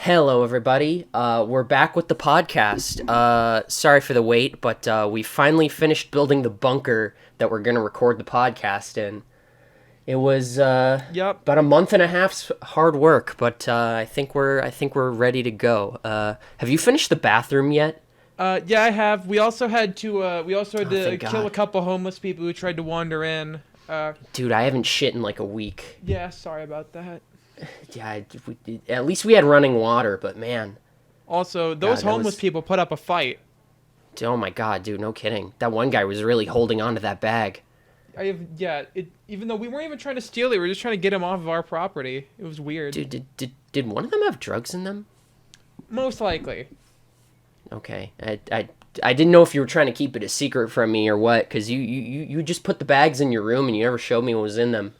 Hello, everybody. We're back with the podcast. Sorry for the wait, but we finally finished building the bunker that we're going to record the podcast in. It was about a month and a half's hard work, but I think we're ready to go. Have you finished the bathroom yet? Yeah, I have. We also had to Thank kill God. a couple homeless people who tried to wander in. Dude, I haven't shit in like a week. Yeah, sorry about that. Yeah, at least we had running water, but man. Also, those that homeless was- people put up a fight. Oh my God, dude, no kidding. That one guy was really holding on to that bag. Even though we weren't even trying to steal it, we were just trying to get him off of our property. It was weird. Dude, did one of them have drugs in them? Most likely. Okay, I didn't know if you were trying to keep it a secret from me or what, because you just put the bags in your room and you never showed me what was in them.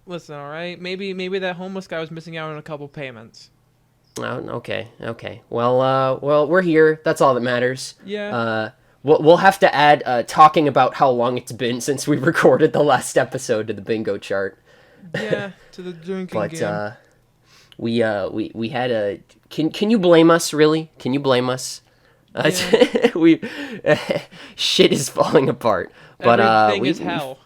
Listen, all right. Maybe that homeless guy was missing out on a couple payments. Oh, okay. Well, we're here. That's all that matters. Yeah. We'll have to add talking about how long it's been since we recorded the last episode to the bingo chart. Yeah, to the drinking But game. we had a. Can you blame us? Really? Can you blame us? Yeah. We shit is falling apart. But Everything is hell.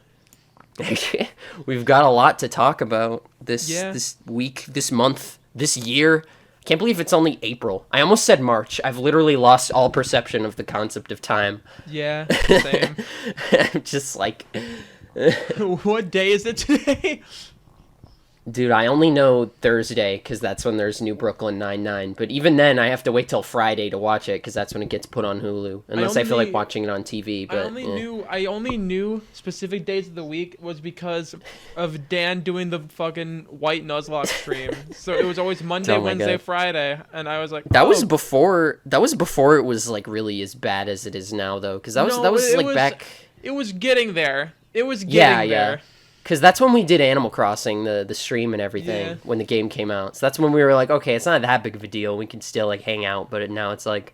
We've got a lot to talk about this Yeah. this week, this month, this year. I can't believe it's only April. I almost said March. I've literally lost all perception of the concept of time. Yeah, same. I'm just like, What day is it today? dude, I only know Thursday because that's when there's New Brooklyn Nine-Nine. But even then, I have to wait till Friday to watch it because that's when it gets put on Hulu. Unless I feel like only- watching it on TV. But I only knew specific days of the week was because of Dan doing the fucking White Nuzlocke stream. So it was always Monday, Oh my Wednesday, God. Friday, and I was like, that was oh. before. That was before it was like really as bad as it is now, though. Because that was like back. It was getting there. It was Yeah, getting yeah. there. Because that's when we did Animal Crossing, the stream and everything, Yeah. when the game came out. So that's when we were like, okay, it's not that big of a deal. We can still, like, hang out. But now it's like,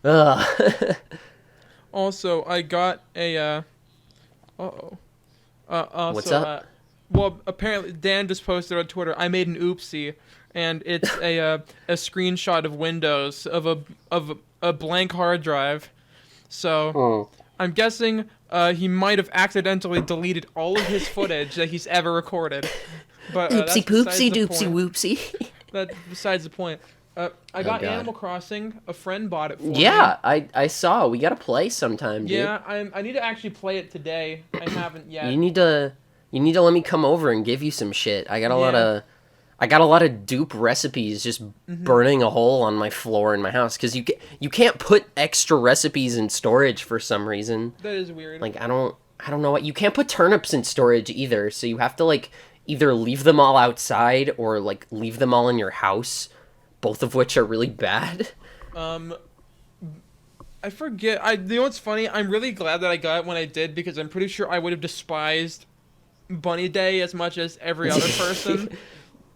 ugh. Also, I got a also, What's up? Well, apparently Dan just posted on Twitter. I made an oopsie, and it's a screenshot of Windows of a blank hard drive. So Oh. I'm guessing he might have accidentally deleted all of his footage that he's ever recorded. But that's Oopsie besides poopsie the doopsie point. whoopsie. That's besides the point. I got God. Animal Crossing. A friend bought it for me. Yeah, I saw. We gotta play sometime, dude. Yeah, I need to actually play it today. I haven't yet. You need to let me come over and give you some shit. I got a lot Yeah. of dupe recipes just burning a hole on my floor in my house because you can't put extra recipes in storage for some reason. That is weird. Like I don't know what you can't put turnips in storage either. So you have to like either leave them all outside or like leave them all in your house, both of which are really bad. I forget. You know what's funny? I'm really glad that I got it when I did because I'm pretty sure I would have despised Bunny Day as much as every other person.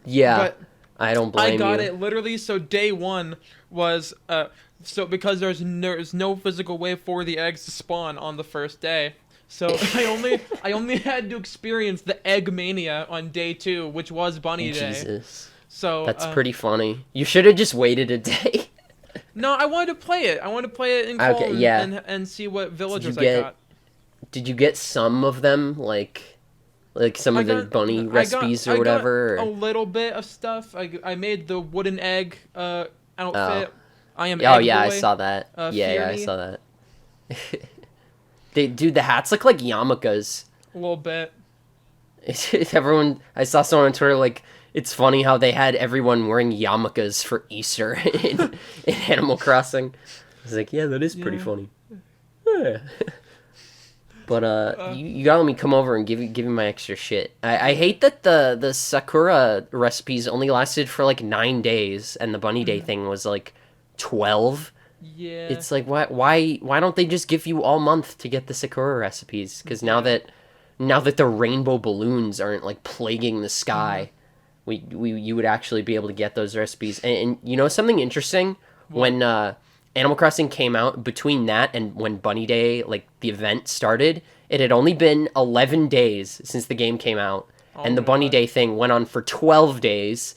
Yeah, But I don't blame you. I got it literally. So day one was because there's no physical way for the eggs to spawn on the first day. So I only had to experience the egg mania on day two, which was Bunny Day. Jesus, So that's pretty funny. You should have just waited a day. No, I wanted to play it. I wanted to play it in Okay, Colton yeah. and see what villagers I get- got. Did you get some of them, like some of the bunny recipes or whatever? I got or- a little bit of stuff. I made the wooden egg outfit. I am. Oh Egg yeah, I Boy. saw that. Yeah, I Fear saw that. Dude, the hats look like yarmulkes. A little bit. Everyone, I saw someone on Twitter like it's funny how they had everyone wearing yarmulkes for Easter in Animal Crossing. I was like, yeah, that is pretty Yeah. funny. Yeah. But you gotta let me come over and give you my extra shit. I hate that the Sakura recipes only lasted for like 9 days and the Bunny Day thing was like 12. Yeah. It's like why don't they just give you all month to get the Sakura recipes? Because now that the rainbow balloons aren't like plaguing the sky, you would actually be able to get those recipes. And you know something interesting? When Animal Crossing came out, between that and when Bunny Day, like the event started, it had only been 11 days since the game came out, and the Bunny God. Day thing went on for 12 days.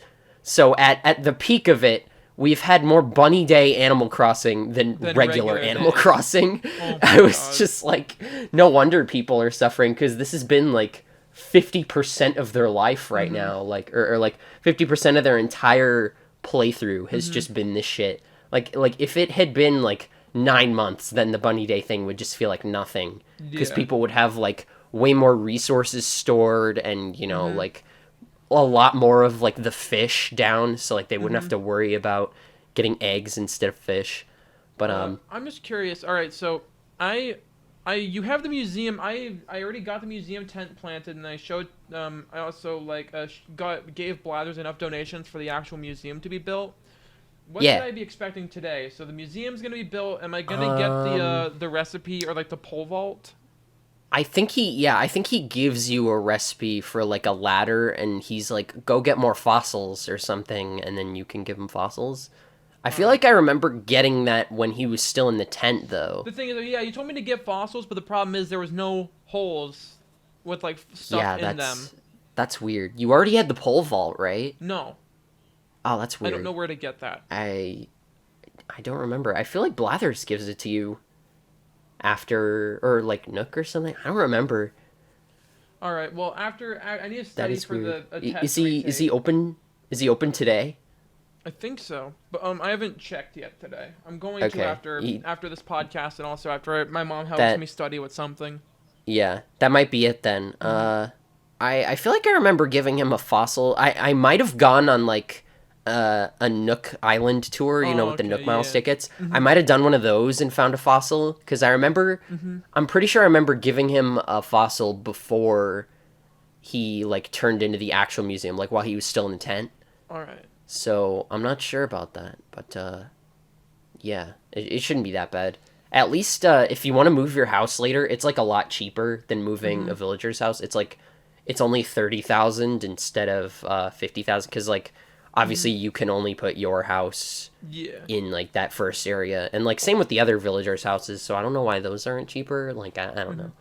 So at the peak of it, we've had more Bunny Day Animal Crossing than regular Animal days. Crossing. Oh my I was God. just like, no wonder people are suffering, because this has been like 50% of their life right now, like or like 50% of their entire playthrough has just been this shit. Like if it had been like 9 months, then the Bunny Day thing would just feel like nothing, because Yeah. people would have like way more resources stored, and like a lot more of like the fish down, so like they wouldn't have to worry about getting eggs instead of fish. But I'm just curious. All right, so I, you have the museum. I already got the museum tent planted, and I showed. I also like gave Blathers enough donations for the actual museum to be built. What should yeah. I be expecting today? So the museum's gonna be built. Am I gonna get the recipe or like the pole vault? I think he gives you a recipe for like a ladder, and he's like, go get more fossils or something, and then you can give him fossils. I feel like I remember getting that when he was still in the tent, though. The thing is, yeah, you told me to get fossils, but the problem is there was no holes with like stuff Yeah, in them. that's weird. You already had the pole vault, right? No, Oh, that's I don't weird. know where to get that. I don't remember. I feel like Blathers gives it to you after, or like Nook or something. I don't remember. All right. Well, after I need to That study is for weird. a Is test he retake. open? Is he open today? I think so, but I haven't checked yet today. I'm going to Okay. after this podcast, and also after my mom helps That me study with something. Yeah, that might be it then. I feel like I remember giving him a fossil. I might have gone on like a Nook Island tour, Oh, with the Nook okay, Miles yeah. tickets. I might have done one of those and found a fossil, because I remember. I'm pretty sure I remember giving him a fossil before he like turned into the actual museum, like while he was still in the tent. All right. So I'm not sure about that, but yeah, it shouldn't be that bad. At least if you want to move your house later, it's like a lot cheaper than moving a villager's house. It's like it's only 30,000 instead of 50,000, because like obviously you can only put your house Yeah. in like that first area, and like same with the other villagers' houses. So I don't know why those aren't cheaper. Like I don't know.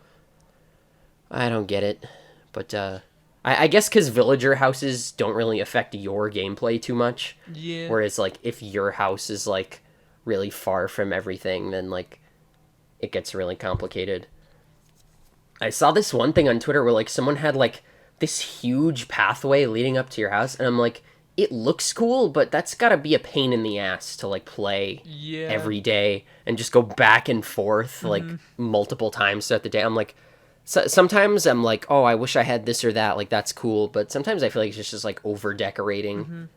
I don't get it, but I guess because villager houses don't really affect your gameplay too much. Yeah. Whereas like if your house is like really far from everything, then like it gets really complicated. I saw this one thing on Twitter where like someone had like this huge pathway leading up to your house, and I'm like, it looks cool, but that's gotta be a pain in the ass to like play Yeah. every day and just go back and forth like multiple times throughout the day. I'm like, sometimes I'm like, oh, I wish I had this or that. Like that's cool, but sometimes I feel like it's just like over decorating.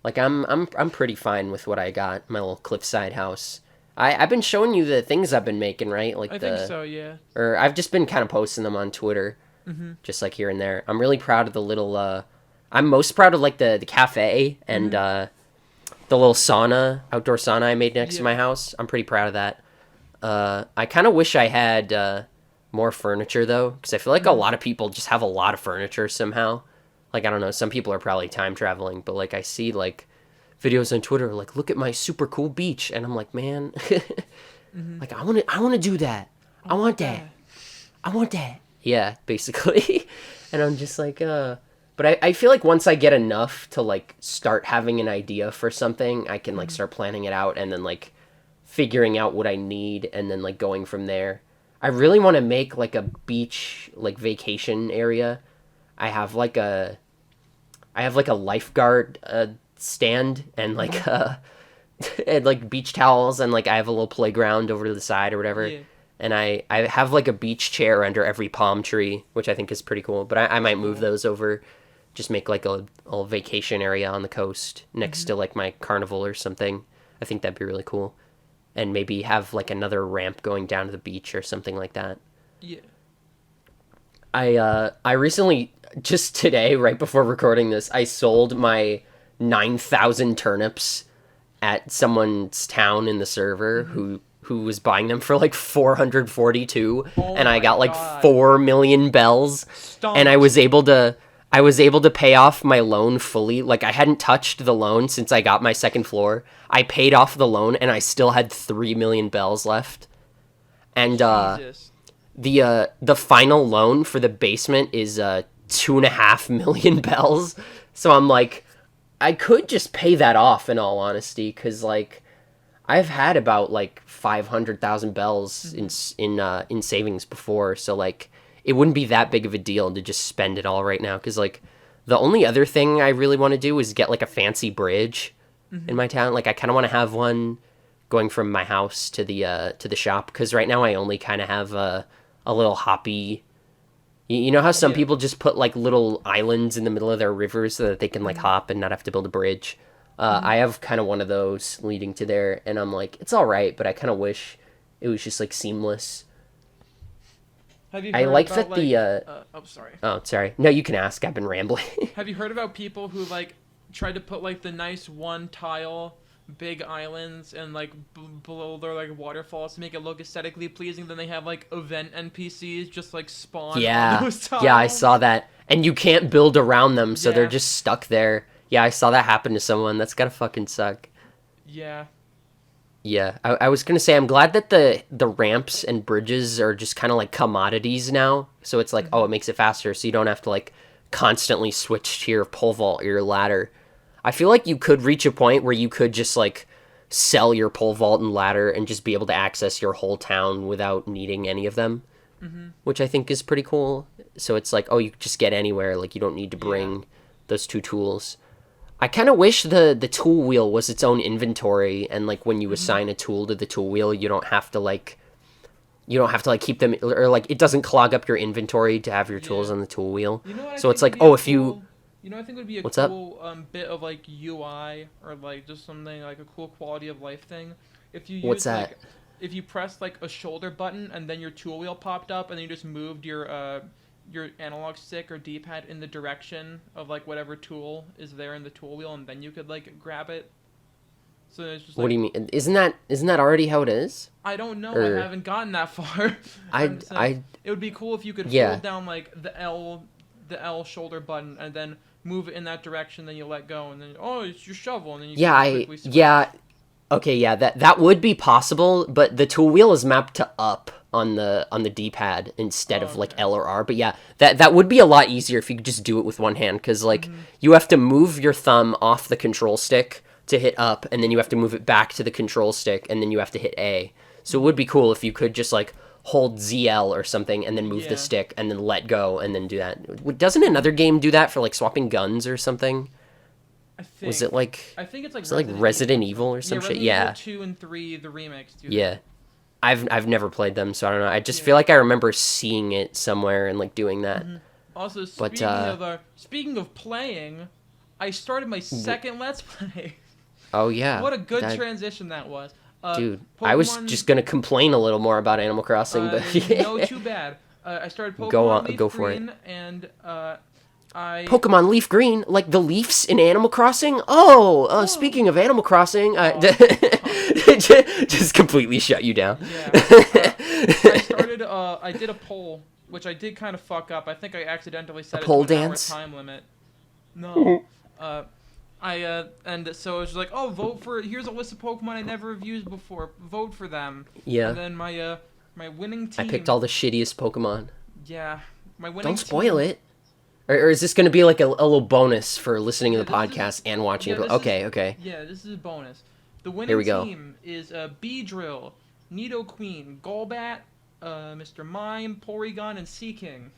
Like I'm pretty fine with what I got. My little cliffside house. I've been showing you the things I've been making, right? Like I think so. Yeah. or I've just been kind of posting them on Twitter, just like here and there. I'm really proud of the little. I'm most proud of like the cafe and the little outdoor sauna I made next to my house. I'm pretty proud of that. I kind of wish I had more furniture though, because I feel like a lot of people just have a lot of furniture somehow. Like I don't know, some people are probably time traveling, but like I see like videos on Twitter like, look at my super cool beach, and I'm like, man, like I want to do that. I want that. I want that. Yeah, basically. And I'm just like, but I feel like once I get enough to like start having an idea for something, I can like start planning it out, and then like figuring out what I need, and then like going from there. I really want to make like a beach like vacation area. I have like a lifeguard stand, and like and like beach towels, and like I have a little playground over to the side or whatever. Yeah. And I have like a beach chair under every palm tree, which I think is pretty cool. But I might move those over, just make like a little vacation area on the coast next to like my carnival or something. I think that'd be really cool. And maybe have like another ramp going down to the beach or something like that. Yeah. I recently, just today, right before recording this, I sold my 9,000 turnips at someone's town in the server who was buying them for like 442, Oh and I my got like God. 4 million bells. Stop. And I was able to pay off my loan fully. Like I hadn't touched the loan since I got my second floor. I paid off the loan, and I still had 3 million bells left. And Jesus. the final loan for the basement is 2.5 million bells. So I'm like, I could just pay that off in all honesty, because like I've had about like 500,000 bells in savings before, so like it wouldn't be that big of a deal to just spend it all right now. Because like the only other thing I really want to do is get like a fancy bridge in my town. Like I kind of want to have one going from my house to the shop, because right now I only kind of have a little hoppy. You know how some people just put like little islands in the middle of their rivers so that they can like hop and not have to build a bridge. I have kind of one of those leading to there, and I'm like, it's all right, but I kind of wish it was just like seamless. Have you I heard like about that the. oh, sorry. Oh, sorry. No, you can ask. I've been rambling. Have you heard about people who like tried to put like the nice one tile big islands and like below their like waterfalls to make it look aesthetically pleasing? Then they have like event NPCs just like spawn on those tiles. Yeah, I saw that. And you can't build around them, so they're Yeah. just stuck there. Yeah, I saw that happen to someone. That's gotta fucking suck. Yeah. Yeah, I was gonna say I'm glad that the ramps and bridges are just kind of like commodities now. So it's like, oh, it makes it faster, so you don't have to like constantly switch to your pole vault or your ladder. I feel like you could reach a point where you could just like sell your pole vault and ladder and just be able to access your whole town without needing any of them, which I think is pretty cool. So it's like, oh, you just get anywhere. Like you don't need to bring those two tools. I kind of wish the tool wheel was its own inventory, and like when you assign a tool to the tool wheel, you don't have to like keep them, or like it doesn't clog up your inventory to have your tools on the tool wheel. You know what I So it's think like, would be oh, a if you cool- You know, I think would be a What's up? cool bit of like UI or like just something like a cool quality of life thing. If you use What's that? like, if you press like a shoulder button and then your tool wheel popped up and then you just moved your analog stick or D-pad in the direction of like whatever tool is there in the tool wheel, and then you could like grab it. So it's just like, What do you mean? Isn't that already how it is? I don't know. Or- I haven't gotten that far. I- I'm saying I- it would be cool if you could Yeah. hold down like the L shoulder button and then move it in that direction. Then you let go, and then oh, it's your shovel, and then you can quickly switch. Okay, yeah, that would be possible, but the tool wheel is mapped to up on the D-pad instead of like Okay. L or R. But yeah, that would be a lot easier if you could just do it with one hand, because like you have to move your thumb off the control stick to hit up, and then you have to move it back to the control stick, and then you have to hit A. So it would be cool if you could just like hold ZL or something and then move Yeah. the stick and then let go and then do that. Doesn't another game do that for like swapping guns or something? I think. Was it like I think it's like was it like Resident Evil or some shit? Resident Yeah. Evil 2 and 3, the remakes. Do Yeah. that. I've never played them, so I don't know. I just Yeah. feel like I remember seeing it somewhere and like doing that. Also, But, speaking of playing, I started my second Let's Play. Oh yeah. What a good that- transition that was. Dude, I was Pokemon- just gonna complain a little more about Animal Crossing, but no, too bad. I started Pokemon Go on- Leaf go for it. Green, and I Pokemon Leaf Green, like the leaves in Animal Crossing. Oh, speaking of Animal Crossing, just completely shut you down. yeah. I started. I did a poll, which I did kind of fuck up. I think I accidentally set A it pole to an dance? hour time limit. No. And so it was like, oh, vote for. Here's a list of Pokemon I never have used before. Vote for them. Yeah. And then my winning I team. picked all the shittiest Pokemon. Yeah. My winning. Don't spoil it. Or is this going to be like a little bonus for listening to the Yeah, this is- podcast and watching yeah, it? this Okay, is- okay. Yeah, this is a bonus. The winning Here we go. team is Beedrill, Nidoqueen, Golbat, Mr. Mime, Porygon, and Seaking.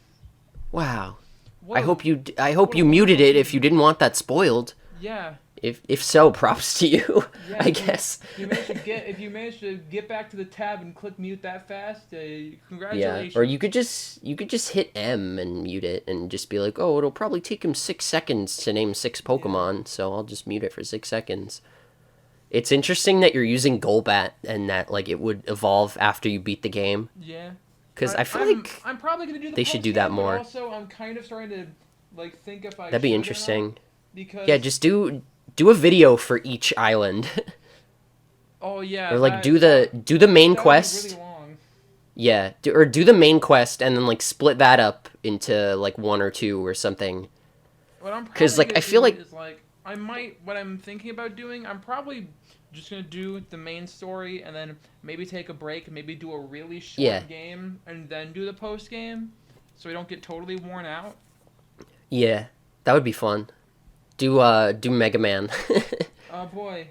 Wow. What I a- hope you what a muted wonderful it if you didn't want that spoiled. Yeah. If so, props to you. Yeah, I if you- guess. If you manage to get back to the tab and click mute that fast, Yeah. congratulations. Or you could just hit M and mute it and just be like, oh, it'll probably take him 6 seconds to name 6 Pokemon, so I'll just mute it for 6 seconds. It's interesting that you're using Golbat and that like it would evolve after you beat the game. Yeah. Because I feel like I'm probably gonna do the they should do post that game, but more. Also, I'm kind of starting to like think if I that'd be should or not, interesting. because Yeah, just do a video for each island. oh yeah, Or like that- do the main that would be quest. really long. Yeah, do the main quest and then like split that up into like 1 or 2 or something. What I'm 'Cause, probably like, gonna I feel do like- is like I might what I'm thinking about doing. I'm probably just gonna do the main story and then maybe take a break, maybe do a really short Yeah. game and then do the post game, so we don't get totally worn out. Yeah, that would be fun. Do Mega Man. Oh boy.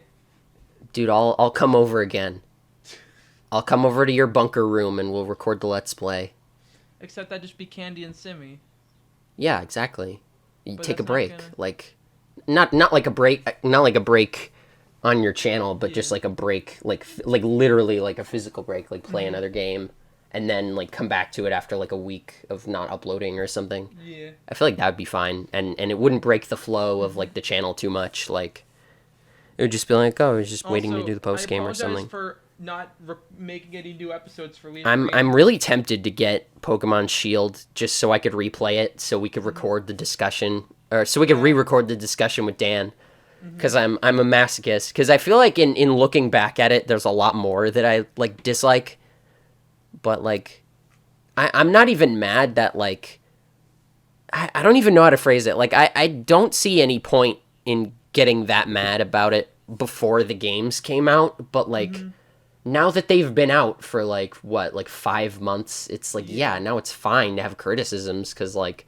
Dude, I'll come over again. I'll come over to your bunker room and we'll record the Let's Play. Except that just be Candy and Simmy. Yeah, exactly. You But take a that's not break, gonna- like not like a break on your channel, but just like a break, like literally like a physical break, like play another game, and then like come back to it after like a week of not uploading or something. Yeah. I feel like that would be fine, and it wouldn't break the flow of like the channel too much. Like it would just be like, oh, I was just waiting to Also, do the post game or I something. apologize for not making any new episodes for Lean I'm really tempted to get Pokemon Shield just so I could replay it, so we could record the discussion, or so we could re-record the discussion with Dan, because I'm a masochist. Because I feel like in looking back at it, there's a lot more that I like dislike, but like I'm not even mad that like I don't even know how to phrase it. Like I don't see any point in getting that mad about it before the games came out, but like. Now that they've been out for like 5 months, it's like now it's fine to have criticisms because like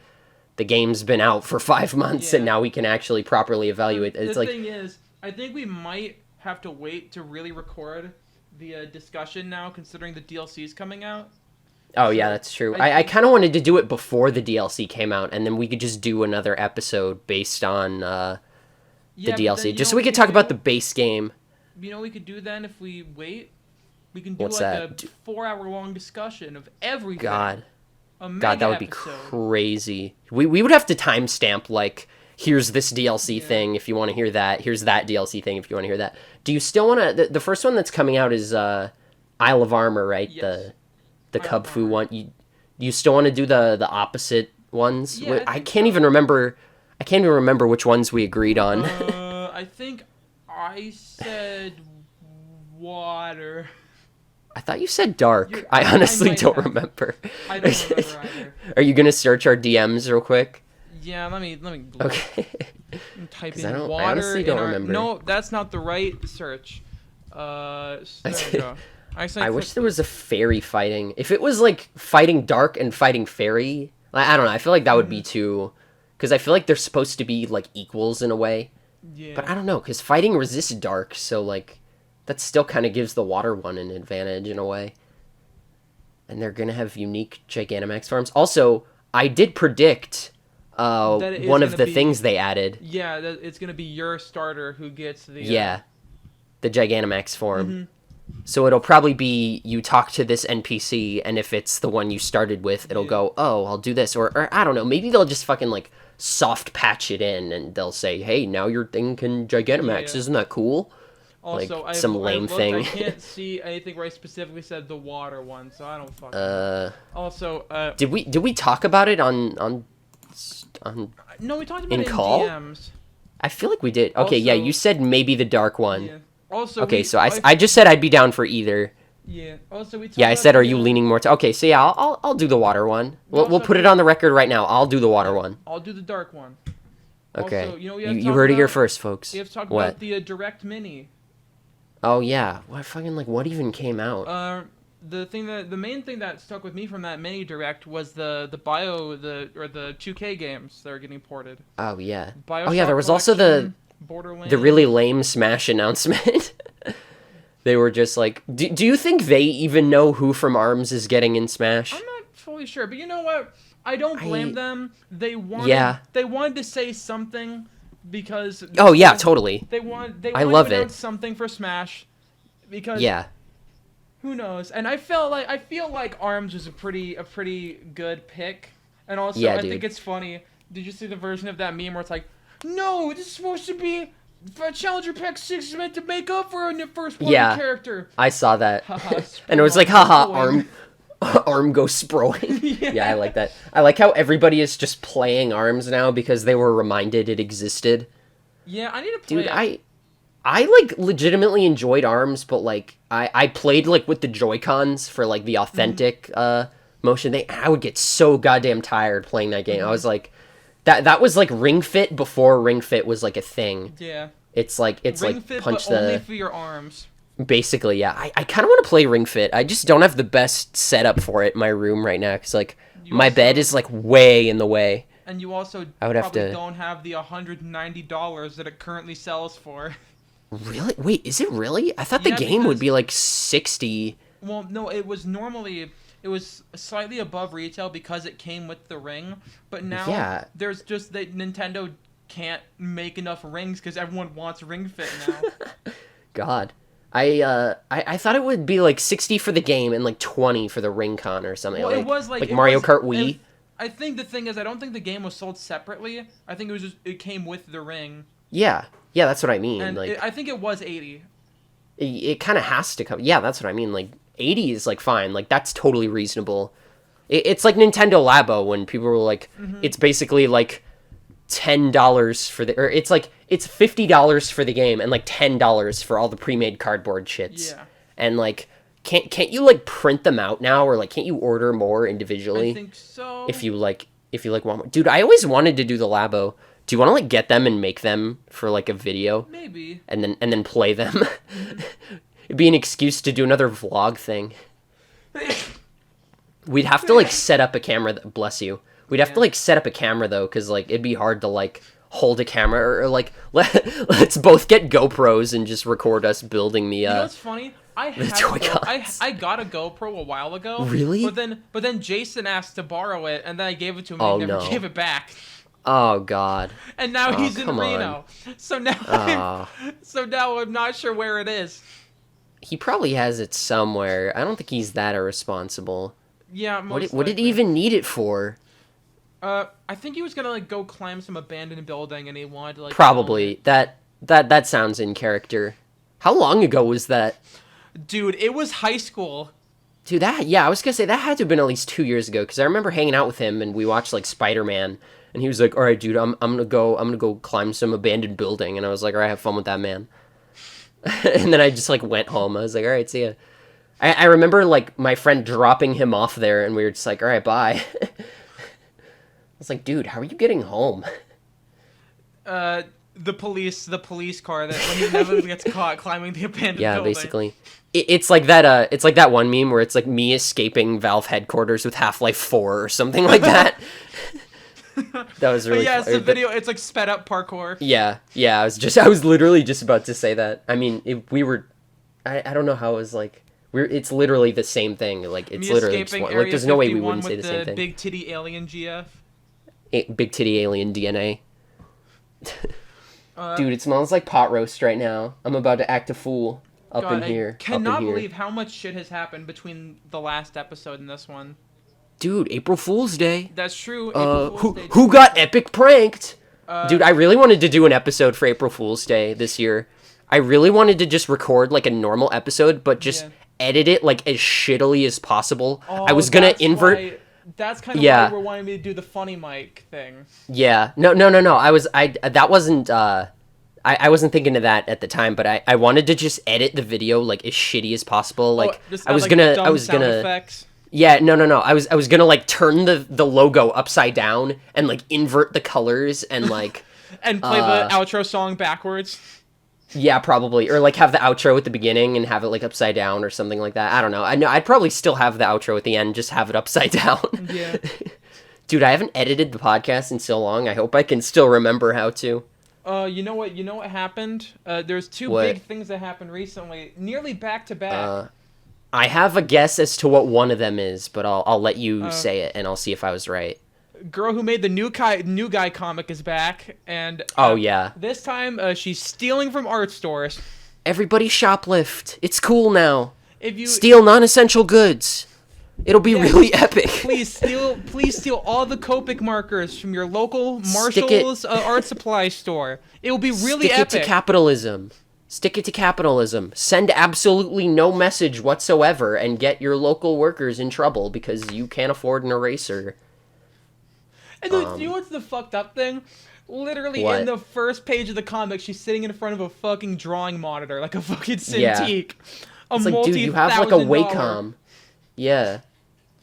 the game's been out for 5 months and now we can actually properly evaluate. It's the like thing is, I think we might have to wait to really record the discussion now, considering the DLC's coming out. oh yeah, that's true. I think- kind of wanted to do it before the DLC came out, and then we could just do another episode based on the Yeah, but DLC, then, just so we could talk about the base game. You know what we could do then if we wait? We can do What's like that? a 4-hour-long discussion of everything. God, A that mega would be episode. crazy. We would have to timestamp like, here's this DLC thing if you want to hear that. Here's that DLC thing if you want to hear that. Do you still want to? The first one that's coming out is Isle of Armor, right? Yes. The Isle Cub of Fu Armor. one. You still want to do the opposite ones? Yeah, I I think can't so. even remember. I can't even remember which ones we agreed on. I think I said water. I thought you said dark. You- I I honestly might don't have. remember. I don't remember either. Are you gonna search our DMs real quick? Yeah, let me Okay. type 'Cause in I water. honestly don't in our- remember. No, that's not the right search. There we go. I wish there was a fairy fighting. If it was like fighting dark and fighting fairy, I don't know. I feel like that would be too, because I feel like they're supposed to be like equals in a way. Yeah. But I don't know, because fighting resists dark, so like that still kind of gives the water one an advantage in a way. And they're gonna have unique Gigantamax forms. Also, I did predict That it is one of gonna the be- things they added. Yeah, it's gonna be your starter who gets the. Yeah, the Gigantamax form. Mm-hmm. So it'll probably be you talk to this NPC, and if it's the one you started with, it'll go, oh, I'll do this. Or I don't know, maybe they'll just fucking like soft patch it in, and they'll say, hey, now your thing can Gigantamax. Yeah. Isn't that cool? Also, like some lame looked, thing. I can't see anything where I specifically said the water one, so I don't fucking. know. Also, Did we talk about it on no, we talked about in it in call? DMs. I feel like we did. Okay, yeah, Also- you said maybe the dark one. Yeah. Also, Okay, we, so I just said I'd be down for either. Yeah. Also, we. Talked Yeah, I about said, the, are you leaning more to? Okay, so yeah, I'll do the water one. We'll also put it did- on the record right now. I'll do the water one. I'll do the dark one. Okay. Also, you know, we have to you talk heard it here about- first, folks. We have to talk What? about the direct mini. Oh yeah, what even came out? The main thing that stuck with me from that mini direct was the 2K games that are getting ported. Oh yeah. Bioshock Oh yeah, there was also Collection, Borderlands. the really lame Smash announcement. They were just like, do you think they even know who from ARMS is getting in Smash? I'm not fully sure, but you know what? I don't blame them. They wanted. Yeah. They wanted to say something because. Oh yeah, totally. They want. They I wanted love to it. announce something for Smash, because. Yeah. Who knows? And I feel like ARMS was a pretty good pick. And also, Yeah, I dude. think it's funny. Did you see the version of that meme where it's like, no, this is supposed to be. Challenger Pack 6 is meant to make up for a first one Yeah. character. I saw that. Haha, And it was like, Sprung haha, on arm goes sproing. Yeah. Yeah, I like that. I like how everybody is just playing ARMS now because they were reminded it existed. Yeah, I need to play Dude, it. I like legitimately enjoyed ARMS, but like I played like with the Joy-Cons for like the authentic motion. I would get so goddamn tired playing that game. I was like, that was like Ring Fit before Ring Fit was like a thing. Yeah. It's like Ring Fit, punch but only the for your arms. basically, yeah. I kind of want to play Ring Fit. I just don't have the best setup for it in my room right now because like You my also- bed is like way in the way. And you also I would have probably to. don't have the $190 that it currently sells for. Really? Wait, is it really? I thought the Yeah, game would because be like 60. well, no, it was slightly above retail because it came with the ring, but now Yeah. there's just that Nintendo can't make enough rings because everyone wants Ring Fit now. God. I thought it would be like 60 for the game and like 20 for the ring con or something. Well, like it was like it Mario was, Kart Wii. I think the thing is, I don't think the game was sold separately. I think it came with the ring, Yeah. Yeah, that's what I mean. and Like I think it was 80. it kind of has to come. Yeah, that's what I mean. Like 80 is like fine. Like that's totally reasonable. It's like Nintendo Labo when people were like, it's basically like $10 for the, or it's like it's $50 for the game and like $10 for all the pre-made cardboard shits. Yeah. And like, can't you like print them out now, or like can't you order more individually? I think so. If you want more. Dude, I always wanted to do the Labo. Do you want to like get them and make them for like a video Maybe. and then play them? It'd be an excuse to do another vlog thing. We'd have to like set up a camera. Bless you. We'd have to like set up a camera though, because like it'd be hard to like hold a camera or like let's both get GoPros and just record us building the. You know what's funny? I got a GoPro a while ago. Really? But then Jason asked to borrow it, and then I gave it to him, Oh, and he never no. gave it back. Oh God. And now he's in come on. Reno. So now I'm not sure where it is. He probably has it somewhere. I don't think he's that irresponsible. Yeah, most What did he likely. even need it for? I think he was gonna like go climb some abandoned building, and he wanted to like Probably. That sounds in character. How long ago was that? Dude, it was high school. Dude, I was gonna say that had to have been at least 2 years ago, because I remember hanging out with him and we watched like Spider-Man, and he was like, "All right, dude, I'm gonna go climb some abandoned building," and I was like, "All right, have fun with that, man." And then I just like went home. I was like, "All right, see ya." I remember like my friend dropping him off there, and we were just like, "All right, bye." I was like, "Dude, how are you getting home?" The police car that when he never gets caught climbing the abandoned Yeah, building. basically. It's like that. It's like that one meme where it's like me escaping Valve headquarters with Half-Life 4 or something like that. That was really. Yeah, it's fu- the video. It's like sped up parkour. Yeah. I was literally just about to say that. I mean, I don't know how it was like. It's literally the same thing. Like it's Me literally escaping like Area there's no way we 51 wouldn't say with the same thing. Big titty alien GF. Big titty alien DNA. Dude, it smells like pot roast right now. I'm about to act a fool up God, in here. I cannot up in here. believe how much shit has happened between the last episode and this one. Dude, April Fool's Day. That's true. April Fool's Day. Who got epic pranked? Dude, I really wanted to do an episode for April Fool's Day this year. I really wanted to just record like a normal episode, but just Yeah. edit it like as shittily as possible. Oh, I was gonna that's invert. why- that's kind of Yeah. why we're wanting me to do the funny mic thing. Yeah, no. That wasn't. I wasn't thinking of that at the time, but I wanted to just edit the video like as shitty as possible. Like Just I add, was like, gonna. dumb I was sound gonna. effects. Yeah, no. I was gonna like turn the logo upside down and like invert the colors and like. And play the outro song backwards. Yeah, probably. Or like have the outro at the beginning and have it like upside down or something like that. I don't know. I know I'd probably still have the outro at the end, just have it upside down. Yeah. Dude, I haven't edited the podcast in so long. I hope I can still remember how to. You know what happened? There's two What? big things that happened recently, nearly back to back. I have a guess as to what one of them is, but I'll let you say it and I'll see if I was right. Girl who made the new guy comic is back, and Oh yeah. this time she's stealing from art stores. Everybody shoplift. It's cool now. If you Steal non-essential goods. It'll be really epic. please steal all the Copic markers from your local Marshall's art supply store. It will be really Stick epic. it to capitalism. Stick it to capitalism. Send absolutely no message whatsoever and get your local workers in trouble because you can't afford an eraser. And then, you know what's the fucked up thing? Literally What? in the first page of the comic, she's sitting in front of a fucking drawing monitor, like a fucking Yeah. Cintiq. It's like, dude, you have like a Wacom. Yeah.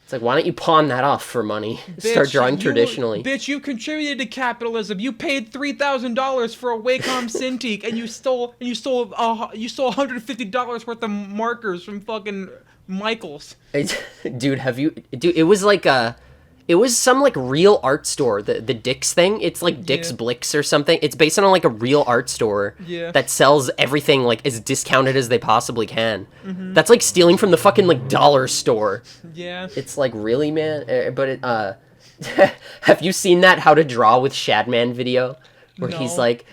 It's like, why don't you pawn that off for money? Start drawing traditionally. Bitch, you contributed to capitalism. You paid $3,000 for a Wacom Cintiq, and you stole $150 worth of markers from fucking Michaels. Dude, it was like It was some like real art store, the Dick's thing. It's like Dick's Yeah. Blicks or something. It's based on like a real art store Yeah. that sells everything like as discounted as they possibly can. That's like stealing from the fucking like dollar store. Yeah. It's like, really, man? But it have you seen that How to Draw with Shadman video where No. he's like,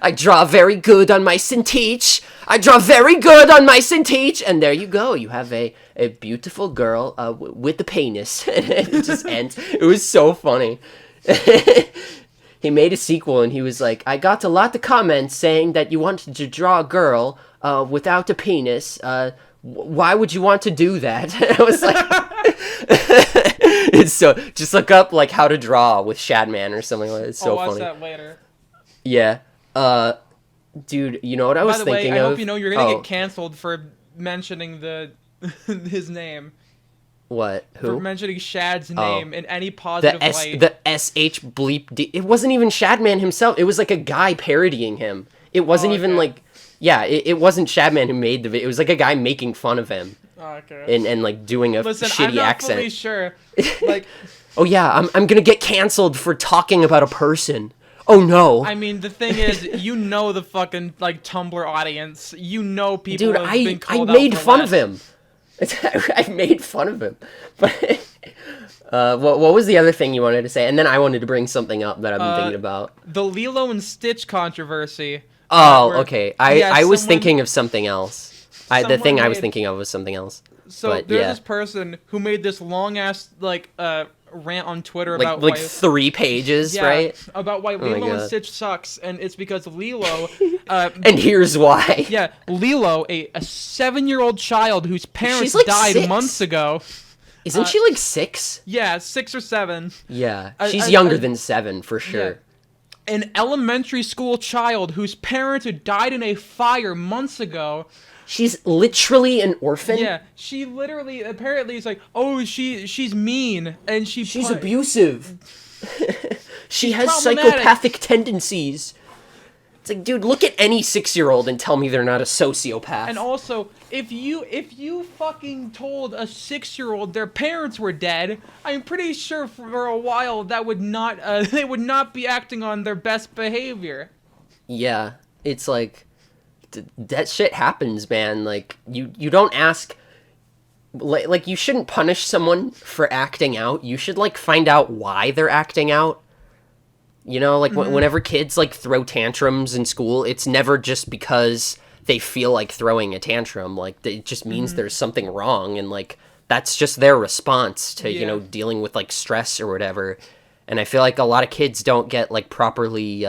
I draw very good on my Cintiq. I draw very good on my Cintiq. And there you go. You have a beautiful girl with the penis. And it just ends. It was so funny. He made a sequel and he was like, I got a lot of comments saying that you wanted to draw a girl without a penis. Why would you want to do that? And I was like... It's so... Just look up, like, How to Draw with Shadman or something like that. It's so I'll watch funny. that later. Yeah. Dude, you know what I was By the way, thinking I of? hope you know you're gonna get canceled for mentioning his name. What? For Who? mentioning Shad's name in any The positive light. the SH bleep D. It wasn't even Shadman himself. It was like a guy parodying him. It wasn't even okay. like... Yeah, it wasn't Shadman who made the video. It was like a guy making fun of him. Okay. And like doing a Listen, shitty I'm not accent. fully sure. Like, Oh yeah, I'm gonna get canceled for talking about a person. Oh no. I mean, the thing is, you know the fucking like Tumblr audience. You know people Dude, have been I called made out for fun of less. him. I made fun of him. But what was the other thing you wanted to say? And then I wanted to bring something up that I've been thinking about. The Lilo and Stitch controversy. Oh, where- okay. yeah, I was someone- thinking of something else. The someone thing I was made- thinking of was something else. So But, there's yeah. this person who made this long ass like rant on Twitter Like about like why 3 pages, yeah, right? about why my Lilo and God. Stitch sucks, and it's because Lilo And here's why. yeah, Lilo, a 7-year-old child whose parents She's, like, died 6. months ago. Isn't she like 6? Yeah, 6 or 7. Yeah. I- She's I- younger I- than 7 for sure. An elementary school child whose parents had died in a fire months ago. She's literally an orphan. Yeah, she literally apparently is like, oh, she's mean and She's abusive. She has problematic. psychopathic tendencies. It's like, dude, look at any 6-year-old and tell me they're not a sociopath. And also, if you fucking told a 6-year-old their parents were dead, I'm pretty sure for a while that would not they would not be acting on their best behavior. Yeah, it's like that shit happens, man. Like you don't ask. Like you shouldn't punish someone for acting out. You should like find out why they're acting out. You know, like whenever kids like throw tantrums in school, it's never just because they feel like throwing a tantrum. Like it just means there's something wrong, and like that's just their response to you Yeah. know dealing with like stress or whatever. And I feel like a lot of kids don't get like properly,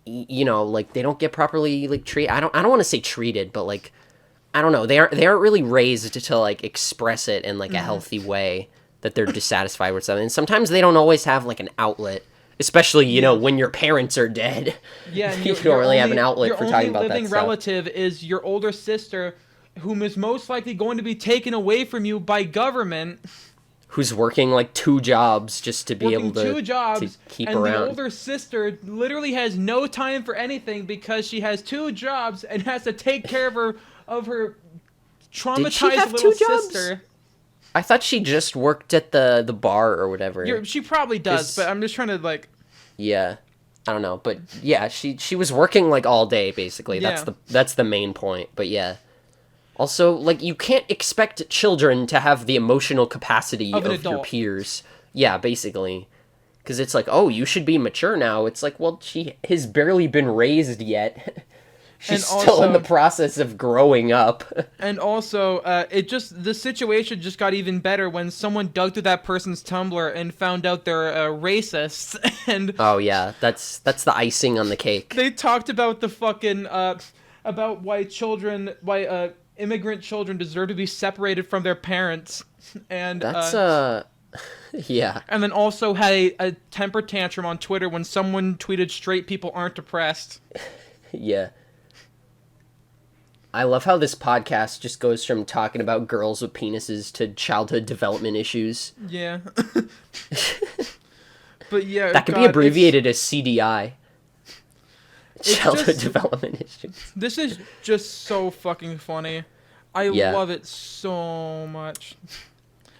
you know, like they don't get properly like treated. I don't want to say treated, but like I don't know. They aren't really raised to like express it in like a healthy way that they're dissatisfied with something. And sometimes they don't always have like an outlet. Especially, you know, when your parents are dead. Yeah, and you your- don't your really have only- an outlet your for talking only about that living stuff. relative is your older sister, whom is most likely going to be taken away from you by government. Who's working like 2 jobs just to be Working able to, 2 jobs, to keep and around. the older sister literally has no time for anything because she has 2 jobs and has to take care of her traumatized have little 2 jobs? sister. I thought she just worked at the bar or whatever. She probably does, Is- but I'm just trying to like. Yeah. I don't know, but yeah, she was working like all day basically. Yeah. That's the main point. But yeah. Also, like you can't expect children to have the emotional capacity Of of, an your adult. peers. Yeah, basically. Cuz it's like, "Oh, you should be mature now." It's like, "Well, she has barely been raised yet." She's And still in also- the process of growing up. And also, the situation just got even better when someone dug through that person's Tumblr and found out they're racist, and Oh yeah, that's the icing on the cake. they talked about the fucking about why immigrant children deserve to be separated from their parents, and That's yeah. and then also had a temper tantrum on Twitter when someone tweeted straight people aren't depressed. Yeah. I love how this podcast just goes from talking about girls with penises to childhood development issues. Yeah. But yeah, That could God, be abbreviated as CDI. It's Childhood just- development issues. This is just so fucking funny. I Yeah. love it so much.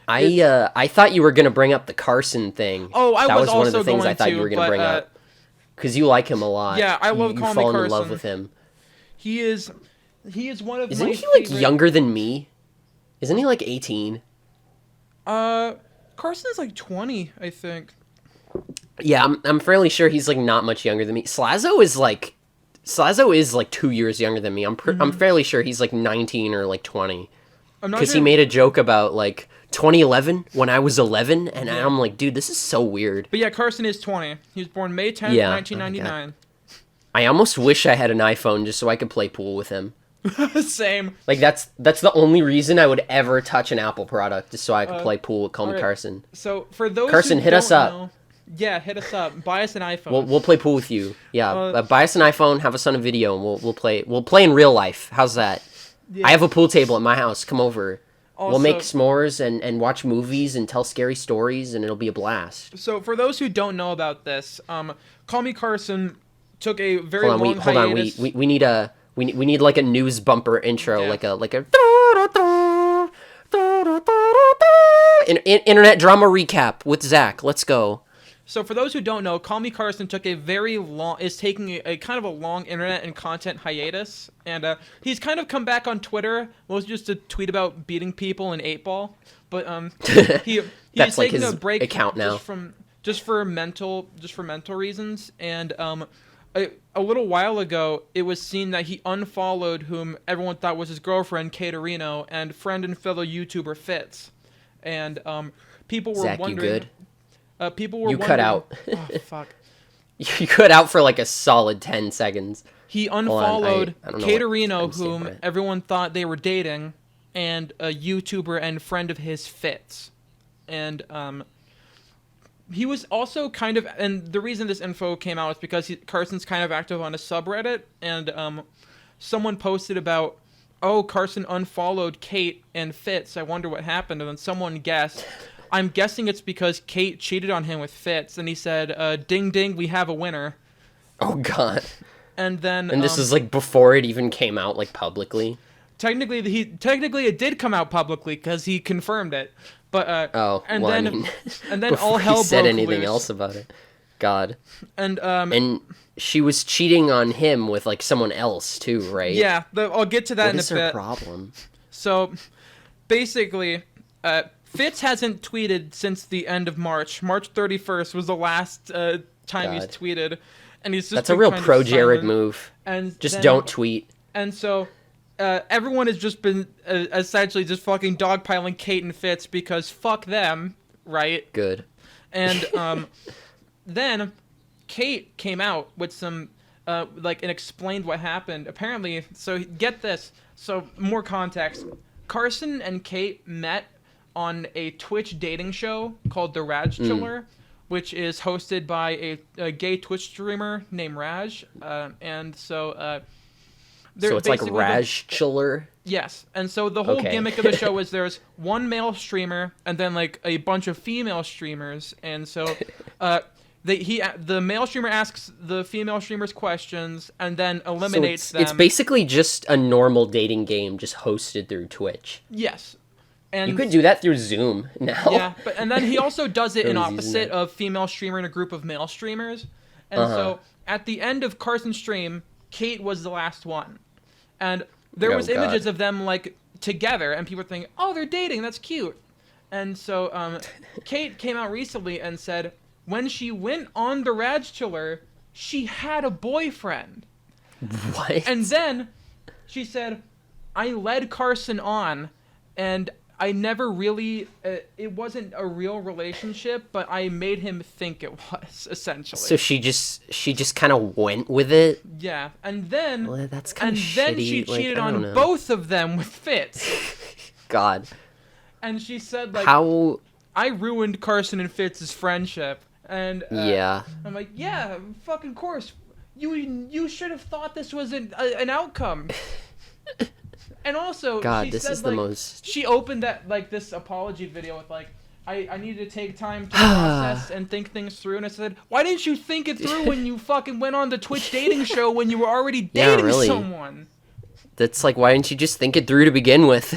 I thought you were gonna bring up the Carson thing. Oh, I that was was one of the also things I going thought to, you were gonna but, bring up because you like him a lot. Yeah, I love you Call Me fallen in love Carson. with him. He is one of Isn't my he like favorite... younger than me? Isn't he like 18? Carson's like 20, I think. Yeah, I'm fairly sure he's like not much younger than me. Slazo is like 2 years younger than me. I'm fairly sure he's like 19 or like 20. I'm not Because sure. he made a joke about like 2011 when I was 11, and I'm like, dude, this is so weird. But yeah, Carson is 20. He was born May 10th, Yeah. 1999. I almost wish I had an iPhone just so I could play pool with him. Same. Like that's the only reason I would ever touch an Apple product, just so I could play pool with Call Me alright. Carson. So for those Carson, who hit don't us up. know, yeah, hit us up. Buy us an iPhone. We'll play pool with you. Yeah, buy us an iPhone, have us on a video, and we'll play in real life. How's that? Yeah. I have a pool table at my house. Come over. Also, We'll make s'mores and watch movies and tell scary stories, and it'll be a blast. So for those who don't know about this, Call Me Carson took a very long Hold on. hiatus. We need like a news bumper intro, Yeah. like a internet drama recap with Zack. Let's go. So for those who don't know, Call Me Carson took is taking a kind of a long internet and content hiatus, and he's kind of come back on Twitter, mostly just to tweet about beating people in 8-Ball, but he's That's like taking his a break account now. just for mental reasons, and a little while ago it was seen that he unfollowed whom everyone thought was his girlfriend, Caterino, and friend and fellow YouTuber Fitz, and people were Zach, wondering. you good? People were You wondering, cut out. Oh, fuck. You cut out for like a solid 10 seconds. He unfollowed I don't know what Caterino, timestamp whom we're at. everyone thought they were dating, and a YouTuber and friend of his, Fitz. And he was also kind of, and the reason this info came out is because Carson's kind of active on a subreddit, and someone posted about, oh, Carson unfollowed Kate and Fitz. I wonder what happened. And then someone guessed. I'm guessing it's because Kate cheated on him with Fitz, and he said, ding ding, we have a winner. Oh god. And then And this is like before it even came out like publicly. technically it did come out publicly because he confirmed it. But and then all before hell he said broke anything loose. else about it. God. And she was cheating on him with like someone else too, right? yeah, I'll get to that What in a is her bit. problem? So basically, Fitz hasn't tweeted since the end of March. March 31st was the last time he's God. tweeted, and he's just That's a been real kind of pro Jared silent. move. And Just then- don't tweet. And so everyone has just been essentially just fucking dogpiling Kate and Fitz because fuck them, right? Good. And then Kate came out with some and explained what happened. Apparently, so get this. So more context. Carson and Kate met on a Twitch dating show called The Raj Chiller, which is hosted by a gay Twitch streamer named Raj. And so So it's like Raj Chiller. Yes, and so the whole Okay. gimmick of the show is there's one male streamer and then like a bunch of female streamers, and so the male streamer asks the female streamers questions and then eliminates so them. it's basically just a normal dating game, just hosted through Twitch. Yes, and You could do that through Zoom now. yeah, and then he also does it in Nobody's using opposite that. of female streamer and a group of male streamers, and so at the end of Carson's stream, Kate was the last one, and there was God. images of them like together, and people were thinking, oh, they're dating, that's cute. And so Kate came out recently and said when she went on the Raj Chiller, she had a boyfriend. What? And then she said, I led Carson on, and I never really, it wasn't a real relationship, but I made him think it was, essentially. So she just kind of went with it. Yeah, and then, Well, that's kind of then shitty. she like, cheated I don't on know. both of them with Fitz. God. And she said, like, How? I ruined Carson and Fitz's friendship. And Yeah. I'm like, yeah, fucking course. You should have thought this was an outcome. And also, God, she this said, is the like, most. she opened that like this apology video with like, I needed to take time to process and think things through, and I said, why didn't you think it through when you fucking went on the Twitch dating show when you were already Yeah, dating really. someone? That's like, why didn't you just think it through to begin with?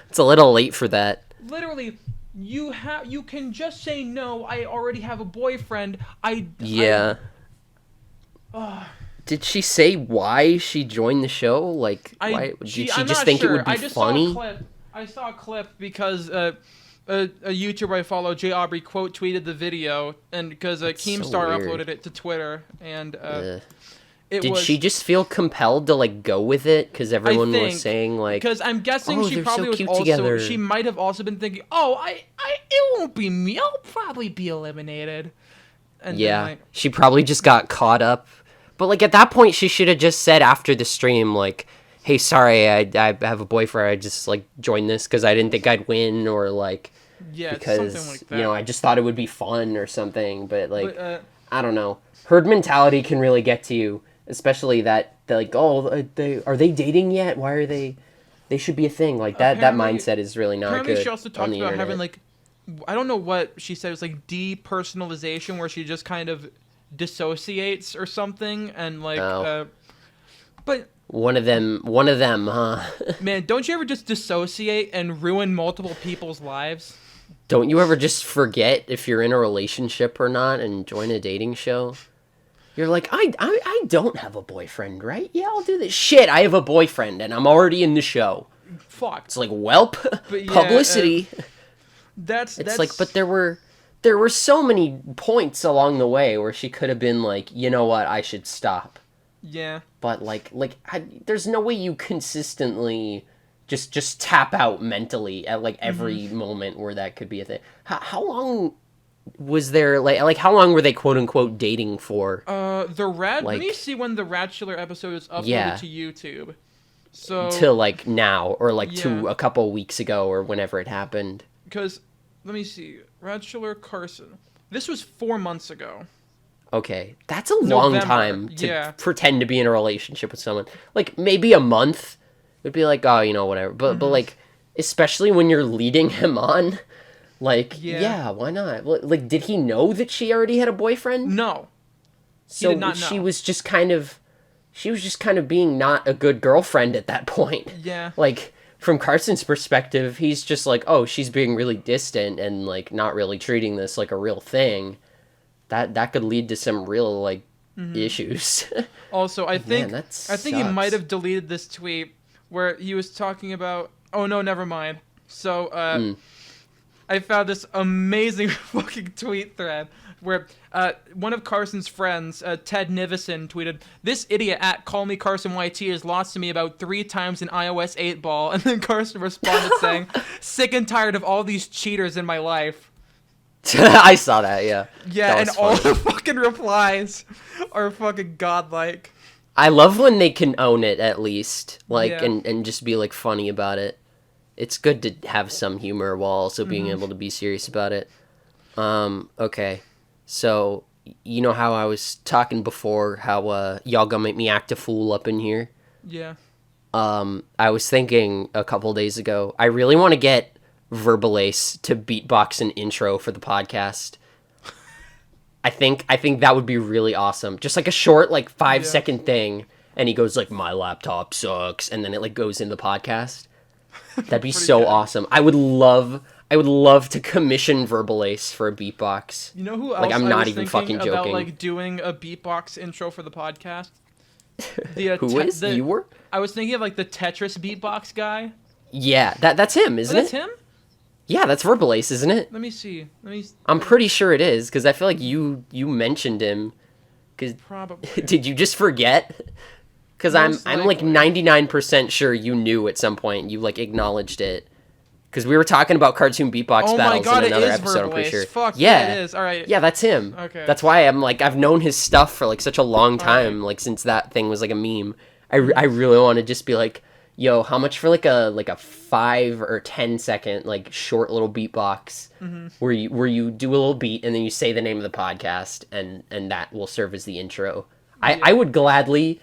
It's a little late for that. Literally, you can just say no. I already have a boyfriend. Yeah. Did she say why she joined the show? Like, why did she I'm just not think sure. it would be I just funny? saw a clip. I saw a clip because a YouTuber I follow, J Aubrey, quote tweeted the video, and because Keemstar uploaded it to Twitter, and it Did was. she just feel compelled to like go with it because everyone I think, was saying like, because I'm guessing oh, she they're probably so was cute also together. she might have also been thinking, oh, it won't be me. I'll probably be eliminated. And yeah, then, like, she probably just got caught up. But like at that point, she should have just said after the stream like, hey, sorry, I have a boyfriend. I just like joined this because I didn't think I'd win, or like yeah, because something like that. you know I just thought it would be fun or something. But like I don't know, herd mentality can really get to you, especially that like, oh, are they dating yet? Why are they? They should be a thing. Like that mindset is really not apparently good. She also on talked the about internet. having like, I don't know what she said. It was like depersonalization, where she just kind of dissociates or something, and like, but one of them, huh? man, don't you ever just dissociate and ruin multiple people's lives? Don't you ever just forget if you're in a relationship or not and join a dating show? You're like, I don't have a boyfriend, right? Yeah, I'll do this. Shit, I have a boyfriend and I'm already in the show. Fuck. It's like, welp, yeah, publicity. That's like, but there were so many points along the way where she could have been like, you know what, I should stop. Yeah. But there's no way you consistently just tap out mentally at like every moment where that could be a thing. How long was there like how long were they quote unquote dating for? Let me see when the Ratchet episode is uploaded to YouTube. So to like now or like to a couple weeks ago or whenever it happened. Because let me see, Ratchet Carson. This was 4 months ago. Okay, that's a long time to pretend to be in a relationship with someone. Like maybe a month would be like, oh, you know, whatever. But like, especially when you're leading him on, like, yeah, why not? Like, did he know that she already had a boyfriend? No. So he did not know. she was just kind of being not a good girlfriend at that point. Yeah. Like, from Carson's perspective, he's just like, oh, she's being really distant and like not really treating this like a real thing. That could lead to some real like issues. Also, I think he might have sucks. deleted this tweet where he was talking about. Oh no, never mind. So I found this amazing fucking tweet thread where one of Carson's friends, Ted Nivison, tweeted, "This idiot at Call Me Carson YT has lost to me about 3 times in iOS 8 ball," and then Carson responded saying, "Sick and tired of all these cheaters in my life." I saw that, yeah. Yeah, and all the fucking replies are fucking godlike. I love when they can own it at least, like, and just be like funny about it. It's good to have some humor while also being able to be serious about it. Okay, so you know how I was talking before, how y'all gonna make me act a fool up in here? Yeah. I was thinking a couple days ago, I really want to get Verbal Ace to beatbox an intro for the podcast. I think that would be really awesome. Just like a short, like 5-second thing, and he goes like, "My laptop sucks," and then it like goes into the podcast. That'd be so good. Awesome. I would love to commission Verbal Ace for a beatbox. You know who else? Like, I'm not even fucking joking. About like doing a beatbox intro for the podcast. You were? I was thinking of like the Tetris beatbox guy. Yeah, that's him, isn't it? That's him? Yeah, that's Verbal Ace, isn't it? Let me see. I'm pretty sure it is, because I feel like you mentioned him. Probably. Did you just forget? Because I'm like 99% sure you knew at some point. You like acknowledged it. Because we were talking about cartoon beatbox battles in another episode, I'm pretty sure. Fuck, yeah, it is. All right. Yeah, that's him. Okay. That's why I'm like, I've known his stuff for like such a long time, like since that thing was like a meme. I really want to just be like, yo, how much for like a 5 or 10 second like short little beatbox where you do a little beat and then you say the name of the podcast and that will serve as the intro. Yeah. I would gladly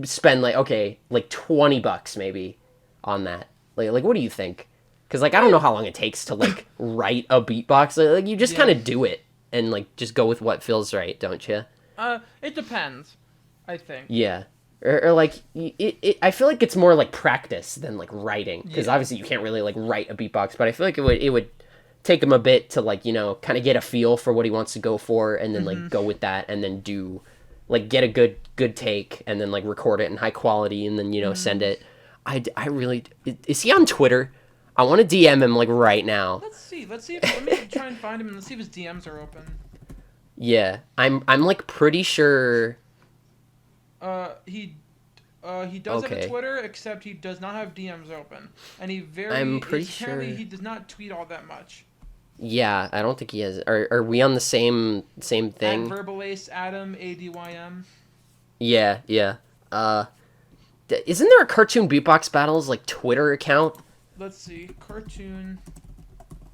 spend like $20 maybe on that. Like what do you think? Because like I don't know how long it takes to like write a beatbox. Like you just kind of do it and like just go with what feels right, don't you? It depends, I think. Yeah. Or like I feel like it's more like practice than like writing, because obviously you can't really like write a beatbox, but I feel like it would take him a bit to like, kind of get a feel for what he wants to go for, and then like go with that, and then do like get a good take, and then like record it in high quality, and then send it. I really, is he on Twitter? I want to DM him like right now. Let's see. Let me try and find him, and let's see if his DMs are open. Yeah, I'm like pretty sure. He does have a Twitter, except he does not have DMs open, and I'm pretty sure apparently he does not tweet all that much. Yeah, I don't think he has. Are we on the same thing? At Verbalace Adam ADYM. Yeah. Isn't there a Cartoon Beatbox Battles like Twitter account? Let's see,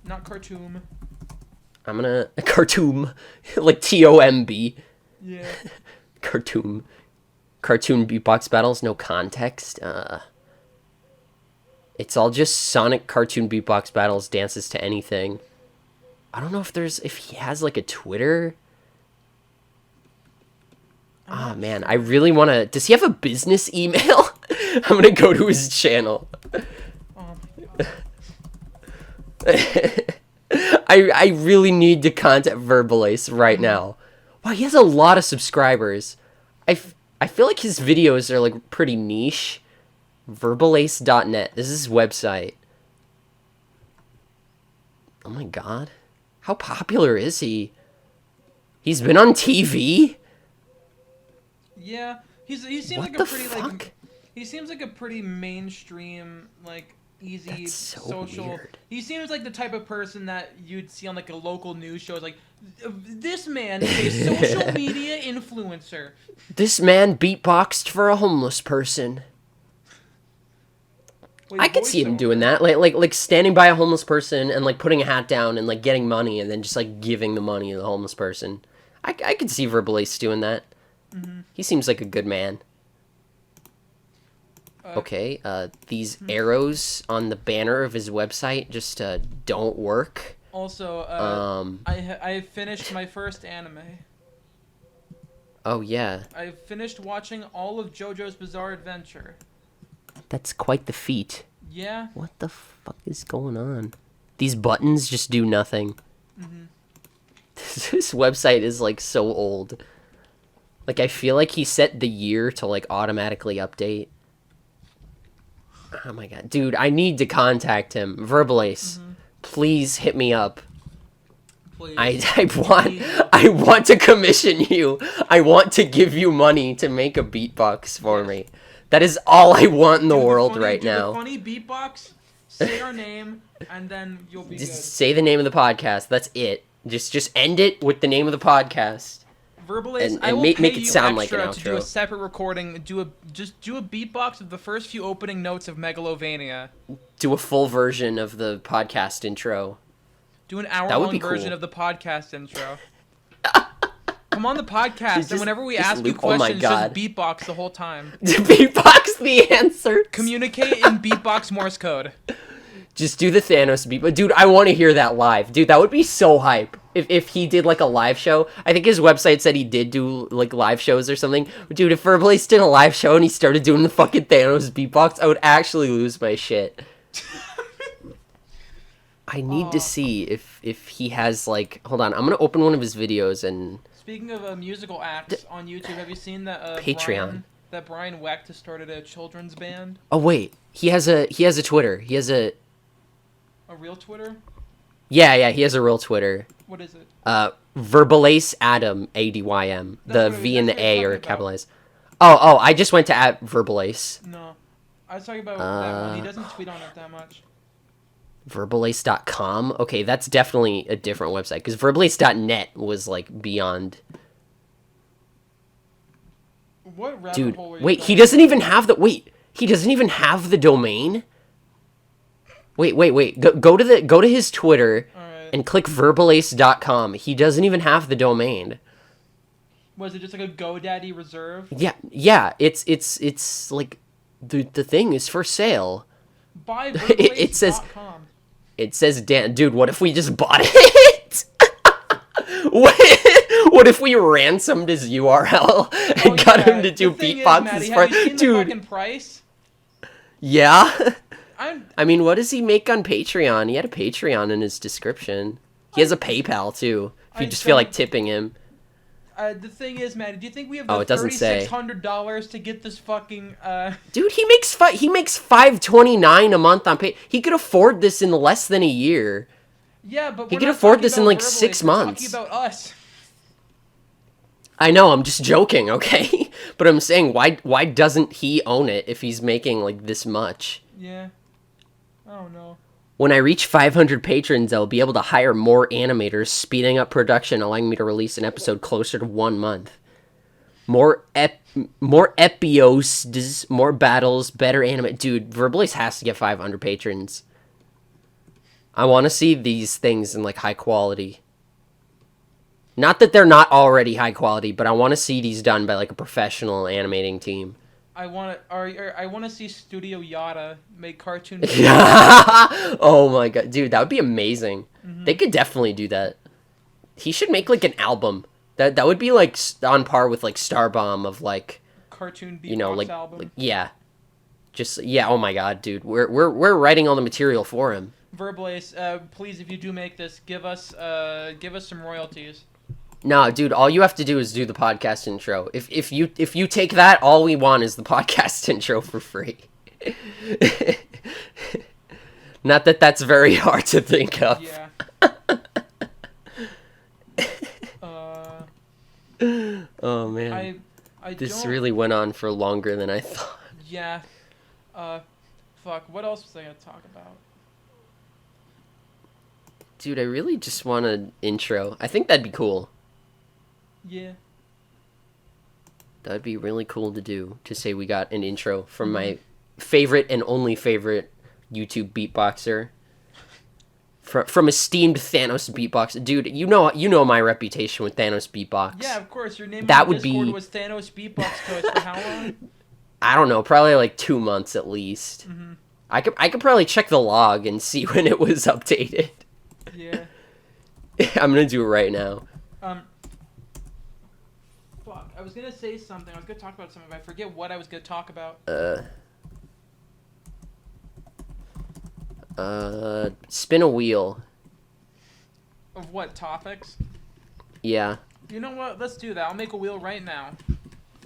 not Cartoon. I'm gonna Cartoon, like TOMB. Yeah. Cartoon Beatbox Battles, no context. It's all just Sonic Cartoon Beatbox Battles dances to anything. I don't know if he has like a Twitter. Ah, man, I really want to. Does he have a business email? I'm gonna go to his channel. Oh my god. I really need to contact Verbalace right now. Wow, he has a lot of subscribers. I feel like his videos are like pretty niche. Verbalace.net. This is his website. Oh my god. How popular is he? He's been on TV? Yeah, he seems What like the a pretty fuck? like he seems like a pretty mainstream, like easy That's so social. weird. He seems like the type of person that you'd see on like a local news show. It's like, this man is a social media influencer. This man beatboxed for a homeless person. Wait, I could see him doing that, like standing by a homeless person and like putting a hat down and like getting money and then just like giving the money to the homeless person. I could see Verbalace doing that. Mm-hmm. He seems like a good man. Okay, these arrows on the banner of his website just don't work. Also, I finished my first anime. Oh yeah, I finished watching all of JoJo's Bizarre Adventure. that's quite the feat. Yeah. What the fuck is going on? These buttons just do nothing. Mm-hmm. This website is like so old. Like I feel like he set the year to like automatically update. Oh my god, dude, I need to contact him. Verbalace, please hit me up. Please. I want to commission you. I want to give you money to make a beatbox for me. That is all I want in the world right now. Do a funny beatbox, say our name, and then you'll be Just good. say the name of the podcast. That's it. Just end it with the name of the podcast. Verbalace, and I will make pay it you sound like extra an to do a outro. separate recording. Do a beatbox of the first few opening notes of Megalovania. Do a full version of the podcast intro. Do an would hour-long be version cool. of the podcast intro. Come on the podcast, Just- and whenever we just ask you loop- oh my questions, God. just beatbox the whole time. Beatbox the answer. Communicate in beatbox Morse code. Just do the Thanos beat. But dude, I want to hear that live. Dude, that would be so hype. If he did like a live show. I think his website said he did do like live shows or something. Dude, if Verbalace did a live show and he started doing the fucking Thanos beatbox, I would actually lose my shit. I need to see if he has like, hold on, I'm gonna open one of his videos and Speaking of musical acts on YouTube, have you seen that Patreon. Brian Wecht has started a children's band? oh wait, he has a Twitter. He has a real Twitter? yeah, he has a real Twitter. What is it? Verbalace Adam ADYM. The V and that's the what I was A are talking about. capitalized. Oh, I just went to at Verbalace. No. I was talking about that one. He doesn't tweet on it that much. Verbalace.com? Okay, that's definitely a different website because Verbalace.net was like beyond. What rabbit Dude, hole are you wait, going he doesn't even have the he doesn't even have the domain. Wait. Go to his Twitter Alright. and click verbalace.com. He doesn't even have the domain. Was it just like a GoDaddy reserve? Yeah, it's like the thing is for sale. Buy It says- verbalace.com. It says, Dan, dude, what if we just bought it? what if we ransomed his URL and got him to do The thing is, beatboxes Maddie, for have you seen the dude? fucking price? Yeah. I mean, what does he make on Patreon? He had a Patreon in his description. He has a PayPal too. If you just feel like tipping him. The thing is, Maddie, do you think we have the it doesn't say. $3,600 to get this fucking Dude, he makes $529 a month on pay. He could afford this in less than a year. Yeah, but he could afford this in like 6 months. We're talking about us. I know, I'm just joking, okay? But I'm saying, why doesn't he own it if he's making like this much? Yeah. I don't know. When I reach 500 patrons, I'll be able to hire more animators, speeding up production, allowing me to release an episode closer to 1 month. More episodes, more battles, better anime. Dude, Verbalace has to get 500 patrons. I want to see these things in like high quality. Not that they're not already high quality, but I want to see these done by like a professional animating team. I want to see Studio Yada make cartoon. Oh my god, dude, that would be amazing. Mm-hmm. They could definitely do that. He should make like an album. That would be like on par with like Starbomb of like cartoon Beatbox album. Like, yeah. Just yeah, oh my god, dude. We're writing all the material for him. Verbalace, please, if you do make this, give us some royalties. No, dude, all you have to do is do the podcast intro. If you take that, all we want is the podcast intro for free. Not that that's very hard to think of. Yeah. Oh man. This really went on for longer than I thought. Yeah. Fuck, what else was I gonna talk about? Dude, I really just want an intro. I think that'd be cool. Yeah. That'd be really cool to do, to say we got an intro from my favorite and only favorite YouTube beatboxer. From esteemed Thanos beatbox. Dude, you know my reputation with Thanos beatbox. Yeah, of course. Your name that on would Discord be... was Thanos Beatbox Coach for how long? I don't know, probably like 2 months at least. Mm-hmm. I could probably check the log and see when it was updated. Yeah. I'm gonna do it right now. Fuck. I was gonna say something. I was gonna talk about something, but I forget what I was gonna talk about. Spin a wheel. Of what topics? Yeah. You know what? Let's do that. I'll make a wheel right now.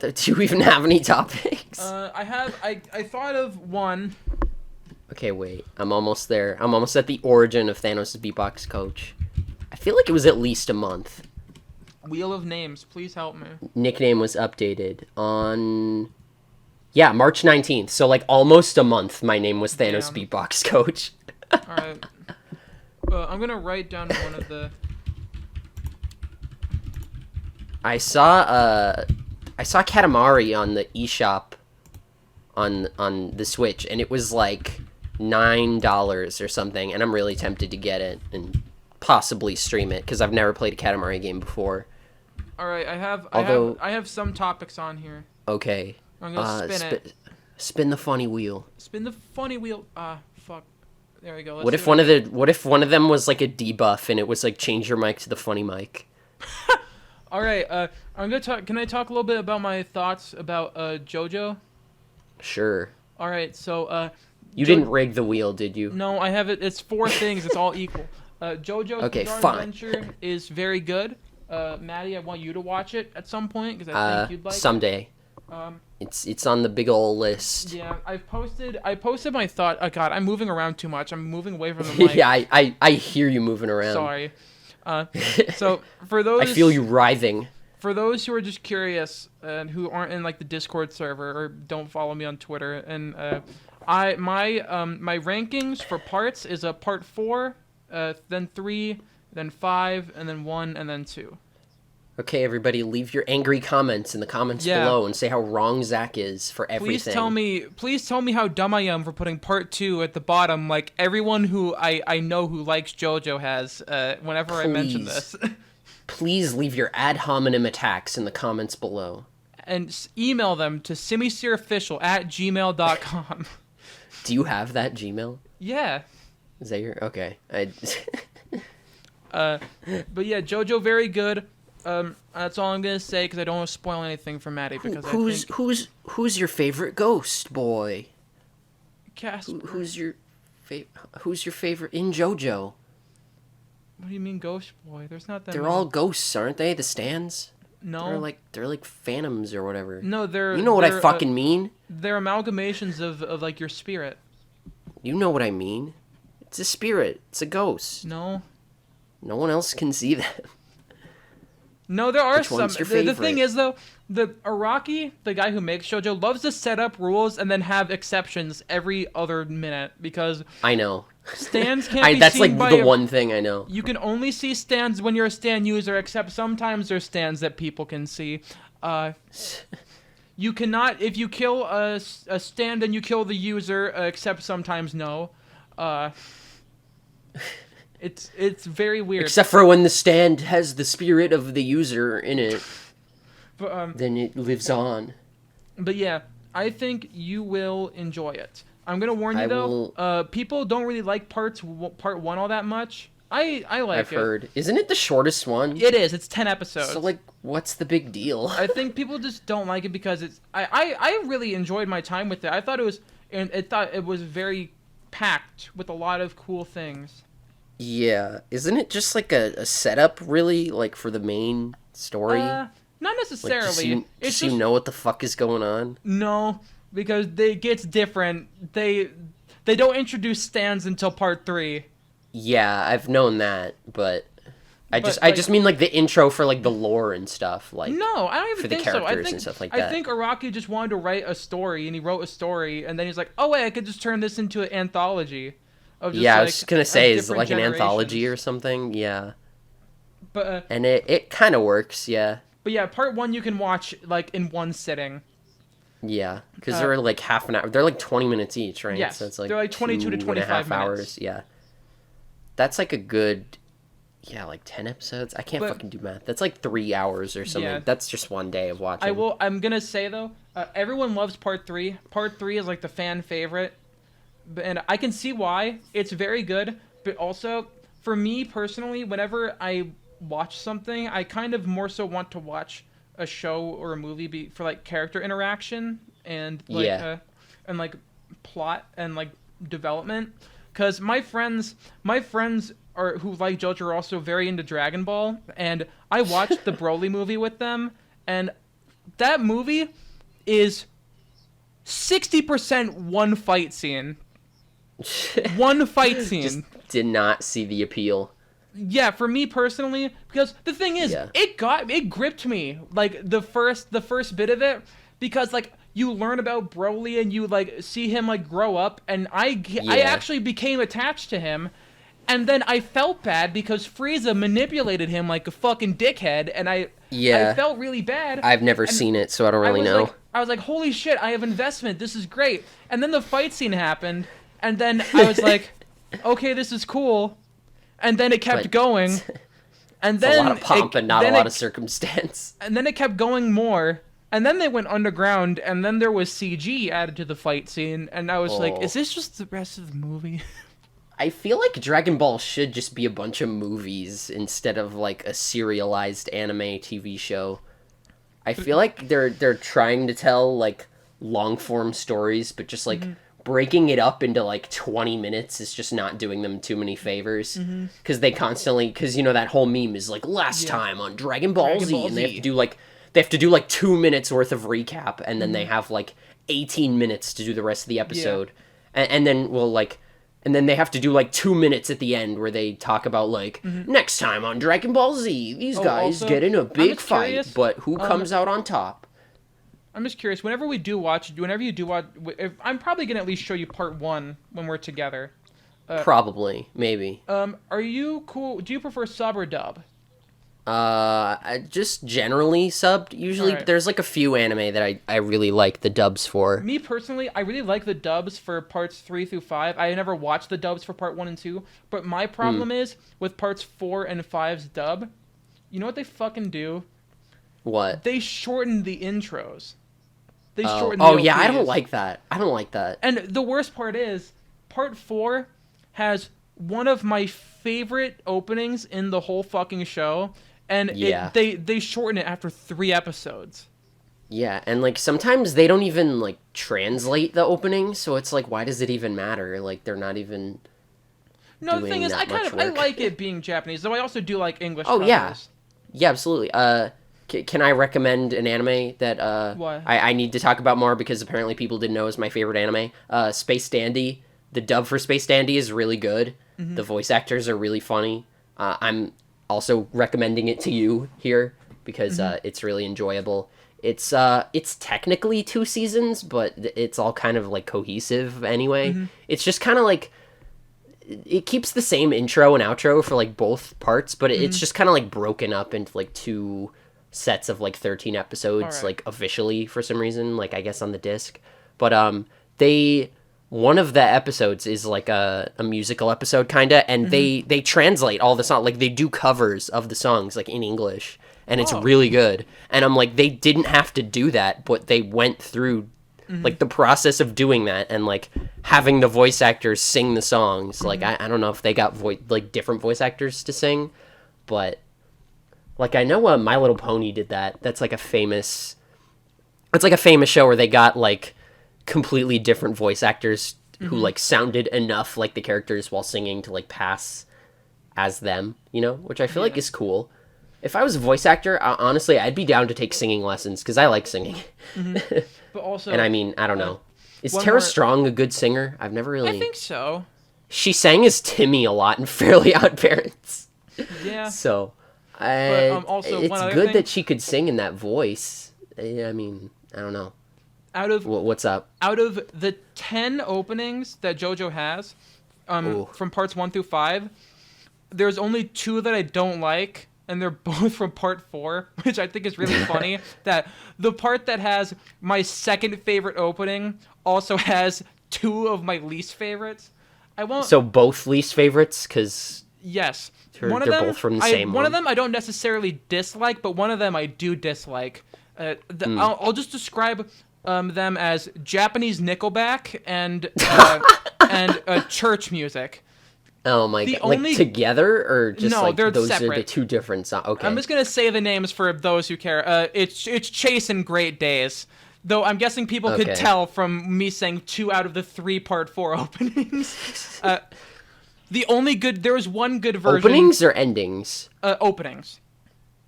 Do you even have any topics? I thought of one. Okay, wait. I'm almost there. I'm almost at the origin of Thanos' beatbox coach. I feel like it was at least a month. Wheel of names. Please help me. Nickname was updated on... Yeah, March 19th. So, like, almost a month my name was Thanos Beatbox Coach. Alright. I'm gonna write down one of the... I saw Katamari on the eShop on the Switch, and it was like $9 or something, and I'm really tempted to get it and possibly stream it, because I've never played a Katamari game before. Alright, I have some topics on here. Okay. I'm gonna spin it. Spin the funny wheel. Spin the funny wheel. Fuck. There we go. What if one of them was like a debuff and it was like change your mic to the funny mic? All right. I'm gonna talk. Can I talk a little bit about my thoughts about Jojo? Sure. All right. So you didn't rig the wheel, did you? No, I have it. It's 4 things. It's all equal. Jojo's Bizarre Adventure is very good. Maddie, I want you to watch it at some point because I think you'd like someday. it. It's on the big ol' list. Yeah, I posted my thought. Oh God, I'm moving around too much. I'm moving away from the mic. Yeah, I hear you moving around. Sorry. So for those, I feel you writhing. For those who are just curious and who aren't in like the Discord server or don't follow me on Twitter, and my rankings for parts is a part 4, then 3, then 5, and then 1, and then 2. Okay, everybody, leave your angry comments in the comments below and say how wrong Zack is for everything. Please tell me how dumb I am for putting part 2 at the bottom, like everyone who I know who likes JoJo has. Whenever I mention this, please leave your ad hominem attacks in the comments below, and email them to simmyseerofficial@gmail.com. Do you have that Gmail? Yeah. Is that your okay? But yeah, JoJo very good. That's all I'm gonna say because I don't want to spoil anything for Maddie. Because who's your favorite ghost boy? Casper. Who's your Who's your favorite in JoJo? What do you mean, Ghost Boy? There's not that. They're many. all ghosts, aren't they? The stands. No. They're like phantoms or whatever. No, they're. You know what I fucking mean? They're amalgamations of like your spirit. You know what I mean? It's a spirit. It's a ghost. No. No one else can see that. No, there are Which some. one's your The favorite? thing is, though, the Araki, the guy who makes JoJo, loves to set up rules and then have exceptions every other minute because I know. stands can't be That's seen like by the one thing I know. You can only see stands when you're a stand user, except sometimes there's stands that people can see. You cannot, if you kill a stand and you kill the user, except sometimes no. It's very weird. Except for when the stand has the spirit of the user in it, But, then it lives on. But yeah, I think you will enjoy it. I'm gonna warn you I though. People don't really like part one all that much. I like I've it. heard. Isn't it the shortest one? It is. It's 10 episodes. So like, what's the big deal? I think people just don't like it because it's. I really enjoyed my time with it. I thought it was very packed with a lot of cool things. Yeah, isn't it just like a setup, really, like for the main story? Not Like, necessarily. just you know what the fuck is going on. No, because it gets different. They don't introduce stands until part 3. Yeah, I've known that, but I But, just mean like the intro for like the lore and stuff, like No, I don't even for the think so. I characters think and stuff like I that. think Araki just wanted to write a story, and he wrote a story, and then he's like, "Oh wait, I could just turn this into an anthology." Of just, Yeah, I like, was just gonna say, of is it different like an anthology generations. or something? Yeah, But and it kind of works. Yeah, yeah, part 1 you can watch like in one sitting. yeah, because they're like half an hour. They're like 20 minutes each, right? Yes, so it's like they're like 22 to 25 hours. minutes. Yeah, that's like a good. Yeah, like 10 episodes. I can't But- fucking do math. That's like 3 hours or something. Yeah. That's just one day of watching. I'm gonna say though, everyone loves part 3. Part 3 is like the fan favorite, and I can see why. It's very good, but also for me personally, whenever I watch something, I kind of more so want to watch a show or a movie for like character interaction and like Yeah. and like plot and like development. Because my friends who like JoJo are also very into Dragon Ball, and I watched the Broly movie with them, and that movie is 60% one fight scene. One fight scene. Just did not see the appeal. Yeah, for me personally, because the thing is, Yeah. it gripped me like the first bit of it, because like you learn about Broly and you like see him like grow up, and I actually became attached to him, and then I felt bad because Frieza manipulated him like a fucking dickhead, and I felt really bad. I've never seen it, so I don't really know. I was like, holy shit, I have investment. This is great. And then the fight scene happened, and then I was like, okay, this is cool. And then it kept But- going. And It's then a lot of pomp and not a then lot of circumstance. And then it kept going more. And then they went underground, and then there was CG added to the fight scene, and I was like, Oh. is this just the rest of the movie? I feel like Dragon Ball should just be a bunch of movies instead of like a serialized anime TV show. I feel like they're trying to tell like long form stories, but just like breaking it up into like 20 minutes is just not doing them too many favors. Because they constantly, because you know that whole meme is like last time on Dragon Ball Dragon Z, Ball and they have Z. to do like 2 minutes worth of recap, and then they have like 18 minutes to do the rest of the episode, and then they have to do like 2 minutes at the end where they talk about like next time on Dragon Ball Z, these guys also, get in a I'm big just fight, curious, but who comes out on top? I'm just curious, whenever you do watch, I'm probably going to at least show you part 1 when we're together. Probably, maybe. Are you cool? Do you prefer sub or dub? Just generally subbed. Usually, Alright. there's like a few anime that I really like the dubs for. Me personally, I really like the dubs for parts 3 through 5. I never watched the dubs for part 1 and 2, but my problem is with parts 4 and 5's dub. You know what they fucking do? What? They shorten the intros. They Oh, shorten the oh yeah, I don't OPs. like that. I don't like that. And the worst part is, part 4 has one of my favorite openings in the whole fucking show, and Yeah. they shorten it after 3 episodes. Yeah, and like sometimes they don't even like translate the opening, so it's like, why does it even matter? Like they're not even No, the thing doing is, that much I work. like it being Japanese, though I also do like English Oh yeah, covers. yeah, absolutely. Can I recommend an anime that What? I need to talk about more because apparently people didn't know is my favorite anime? Space Dandy. The dub for Space Dandy is really good. Mm-hmm. The voice actors are really funny. I'm also recommending it to you here because it's really enjoyable. It's technically 2 seasons, but it's all kind of like cohesive anyway. Mm-hmm. It's just kind of like it keeps the same intro and outro for like both parts, but it's just kind of like broken up into like 2 sets of like 13 episodes, Alright. like officially for some reason, like I guess on the disc. But they one of the episodes is like a musical episode kinda, and they translate all the song, like they do covers of the songs like in English, and it's Oh. really good. And I'm like, they didn't have to do that, but they went through like the process of doing that and like having the voice actors sing the songs. Like I don't know if they got like different voice actors to sing, but like I know My Little Pony did that. That's like a famous it's like a famous show where they got like completely different voice actors who like sounded enough like the characters while singing to like pass as them, you know, which I feel like is cool. If I was a voice actor, honestly, I'd be down to take singing lessons because I like singing. But also, And I mean, I don't know. Is one Tara more- Strong a good singer? I've never really. I think so. She sang as Timmy a lot in Fairly Odd Parents. Yeah. So, Also, it's one other good thing- that she could sing in that voice. I mean, I don't know. Out of What's up? the 10 openings that JoJo has, Ooh. from parts 1 through 5, there's only 2 that I don't like, and they're both from part 4, which I think is really funny. That the part that has my second favorite opening also has 2 of my least favorites. I won't. So both least favorites, because Yes. they're both from the same one of one. them I don't necessarily dislike, but one of them I do dislike. I'll just describe them as Japanese Nickelback and church music. Oh my the god! Like only- together or just No, like they're those are the separate. 2 different songs? Okay. I'm just gonna say the names for those who care. It's Chase and Great Days. Though I'm guessing people could Okay. tell from me saying 2 out of the 3 part 4 openings. There was one good version. Openings or endings? Openings.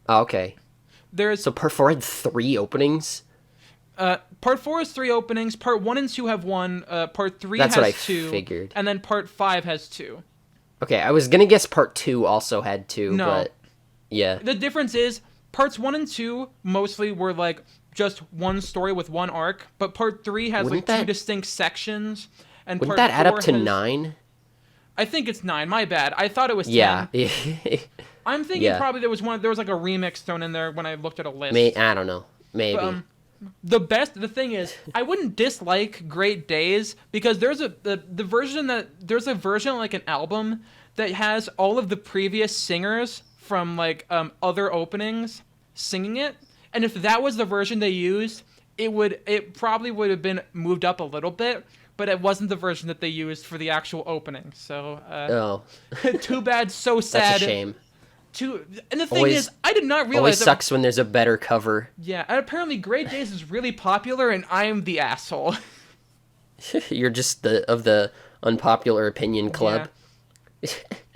Oh, okay. There's So part 4 had 3 openings? part 4 is 3 openings. Part 1 and 2 have 1. Part 3 That's has what I 2. figured. And then part 5 has 2. Okay, I was gonna guess part 2 also had 2, No. but yeah. The difference is parts 1 and 2 mostly were like just one story with one arc, but part 3 has Wouldn't like 2 that- distinct sections. And Wouldn't part that add up 4 to has- 9? I think it's 9. My bad. I thought it was 10. Yeah. I'm thinking Yeah. probably there was like a remix thrown in there when I looked at a list. I don't know. Maybe. But, the thing is, I wouldn't dislike Great Days because there's a version like an album that has all of the previous singers from like other openings singing it, and if that was the version they used, it probably would have been moved up a little bit, but it wasn't the version that they used for the actual opening. So oh, too bad, so sad. that's a shame. And the thing Always- is, I did not realize Always that. sucks when there's a better cover. Yeah, and apparently Great Days is really popular, and I'm the asshole. You're just of the unpopular opinion club.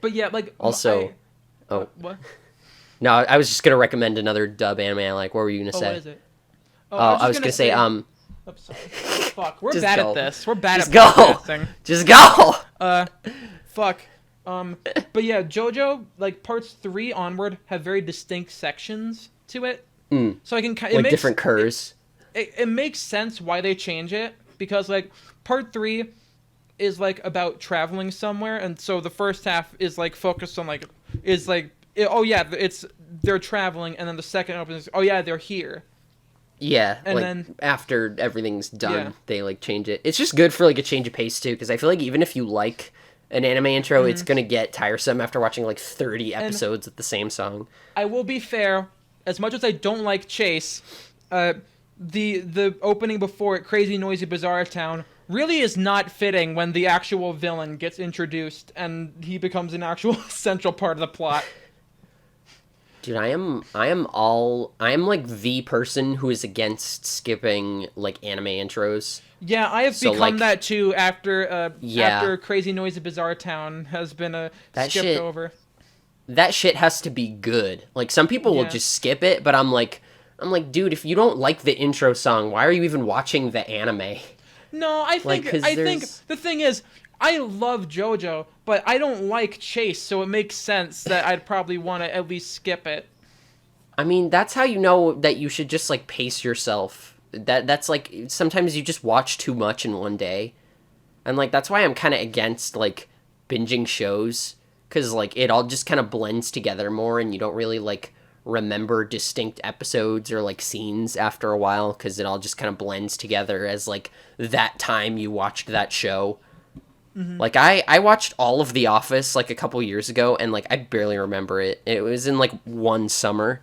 But yeah, like Also- oh. what? No, I was just gonna recommend another dub anime I like. What were you gonna Oh, say? what is it? Oh, I was gonna say I'm sorry. Fuck, we're Just bad go. at this. We're bad Just at go. podcasting. Just go. Fuck. But yeah, JoJo, like parts 3 onward have very distinct sections to it. So I can kind Like different curs. it makes sense why they change it because like part 3 is like about traveling somewhere, and so the first half is like focused on like they're traveling, and then the second opens they're here. Yeah, And like then- after everything's done, Yeah. they like change it. It's just good for like a change of pace too, because I feel like even if you like an anime intro, it's gonna get tiresome after watching like 30 episodes of the same song. I will be fair, as much as I don't like Chase, the opening before it, Crazy Noisy Bizarre Town, really is not fitting when the actual villain gets introduced and he becomes an actual central part of the plot. Dude, I am like the person who is against skipping like anime intros. Yeah, I have So become like that too yeah, after Crazy Noisy Bizarre Town has been that skipped shit over. that shit has to be good. Like some people will Yeah. just skip it, but I'm like, dude, if you don't like the intro song, why are you even watching the anime? No, I Like, think cause I think there's, the thing is, I love JoJo, but I don't like Chase, so it makes sense that I'd probably want to at least skip it. I mean, that's how you know that you should just like pace yourself. That's like sometimes you just watch too much in one day. And like that's why I'm kind of against like binging shows cuz like it all just kind of blends together more and you don't really like remember distinct episodes or like scenes after a while cuz it all just kind of blends together as like that time you watched that show. Like I watched all of The Office like a couple years ago and like I barely remember it. It was in like one summer.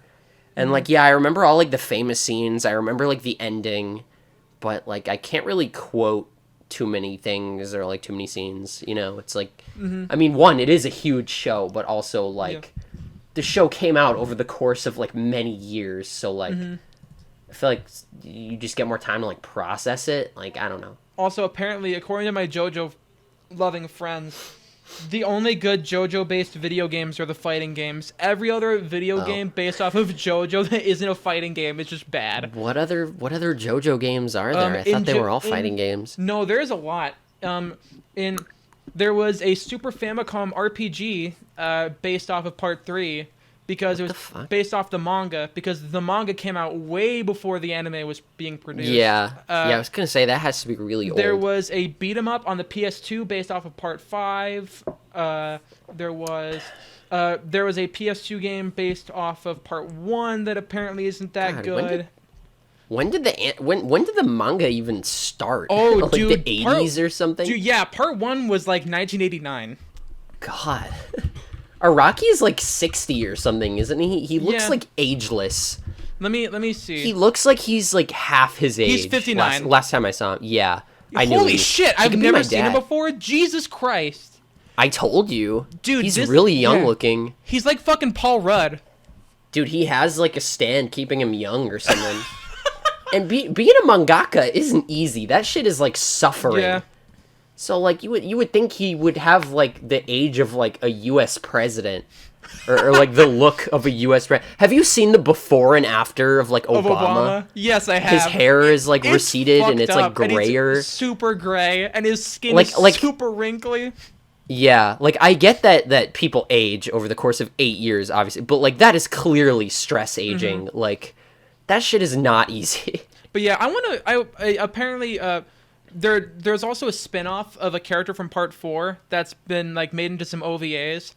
And like yeah, I remember all like the famous scenes. I remember like the ending, but like I can't really quote too many things or like too many scenes, you know. It's like I mean, one, it is a huge show, but also Yeah. like the show came out over the course of like many years, so like I feel like you just get more time to like process it. Like I don't know. Also, apparently, according to my JoJo loving friends, the only good JoJo-based video games are the fighting games. Every other video Oh. game based off of JoJo that isn't a fighting game is just bad. What other JoJo games are there? I thought they were all fighting games. No, there's a lot. In there was a Super Famicom RPG based off of Part 3 because it What was the fuck? based off the manga because the manga came out way before the anime was being produced. Yeah. Yeah, I was going to say that has to be really old. There was a beat 'em up on the PS2 based off of Part 5. There was a PS2 game based off of Part 1 that apparently isn't that God, good. when did the manga even start? Oh, like dude, the 80s or something? Dude, yeah, Part 1 was like 1989. God. Araki is like 60 or something, isn't he? He looks Yeah. like ageless. Let me see. He looks like he's like half his age. He's 59. Last time I saw him. Yeah. I knew Holy he- shit, he I've could be my never seen him dad. before. Jesus Christ. I told you. Dude, he's this- really young yeah. looking. He's like fucking Paul Rudd. Dude, he has like a stand keeping him young or something. And being a mangaka isn't easy. That shit is like suffering. Yeah. So like you would think he would have like the age of like a U.S. president, or like the look of a U.S. president. Have you seen the before and after of like Of Obama? Obama? Yes, I have. His hair is like It's receded and fucked it's like up, and it's grayer. super gray, and his skin Like- is like- super wrinkly. Yeah, like I get that people age over the course of 8 years, obviously, but like that is clearly stress aging. Like that shit is not easy. But yeah, I apparently there's also a spin-off of a character from Part 4 that's been like made into some OVAs.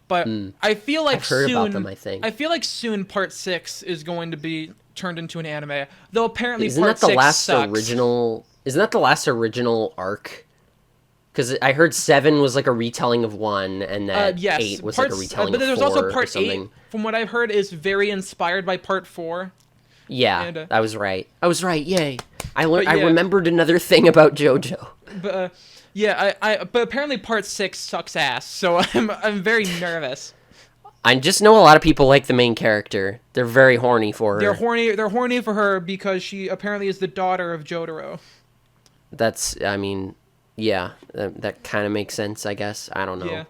But I feel like I've heard soon about them, I think. I feel like soon Part 6 is going to be turned into an anime. Though apparently Isn't Part that the 6 last sucks. original? Isn't that the last original arc? Because I heard 7 was like a retelling of 1, and that Yes, 8 was Part like a s- retelling but of there's 4 also or Part 8, something. from what I've heard, is very inspired by Part 4. Yeah, And, I was right. I was right. Yay! I learned. But I yeah. remembered another thing about JoJo. But yeah, but apparently Part 6 sucks ass. So I'm very nervous. I just know a lot of people like the main character. They're very horny for her. They're horny for her because she apparently is the daughter of Jotaro. That's. I mean, yeah, that kind of makes sense. I guess. I don't know. Yeah.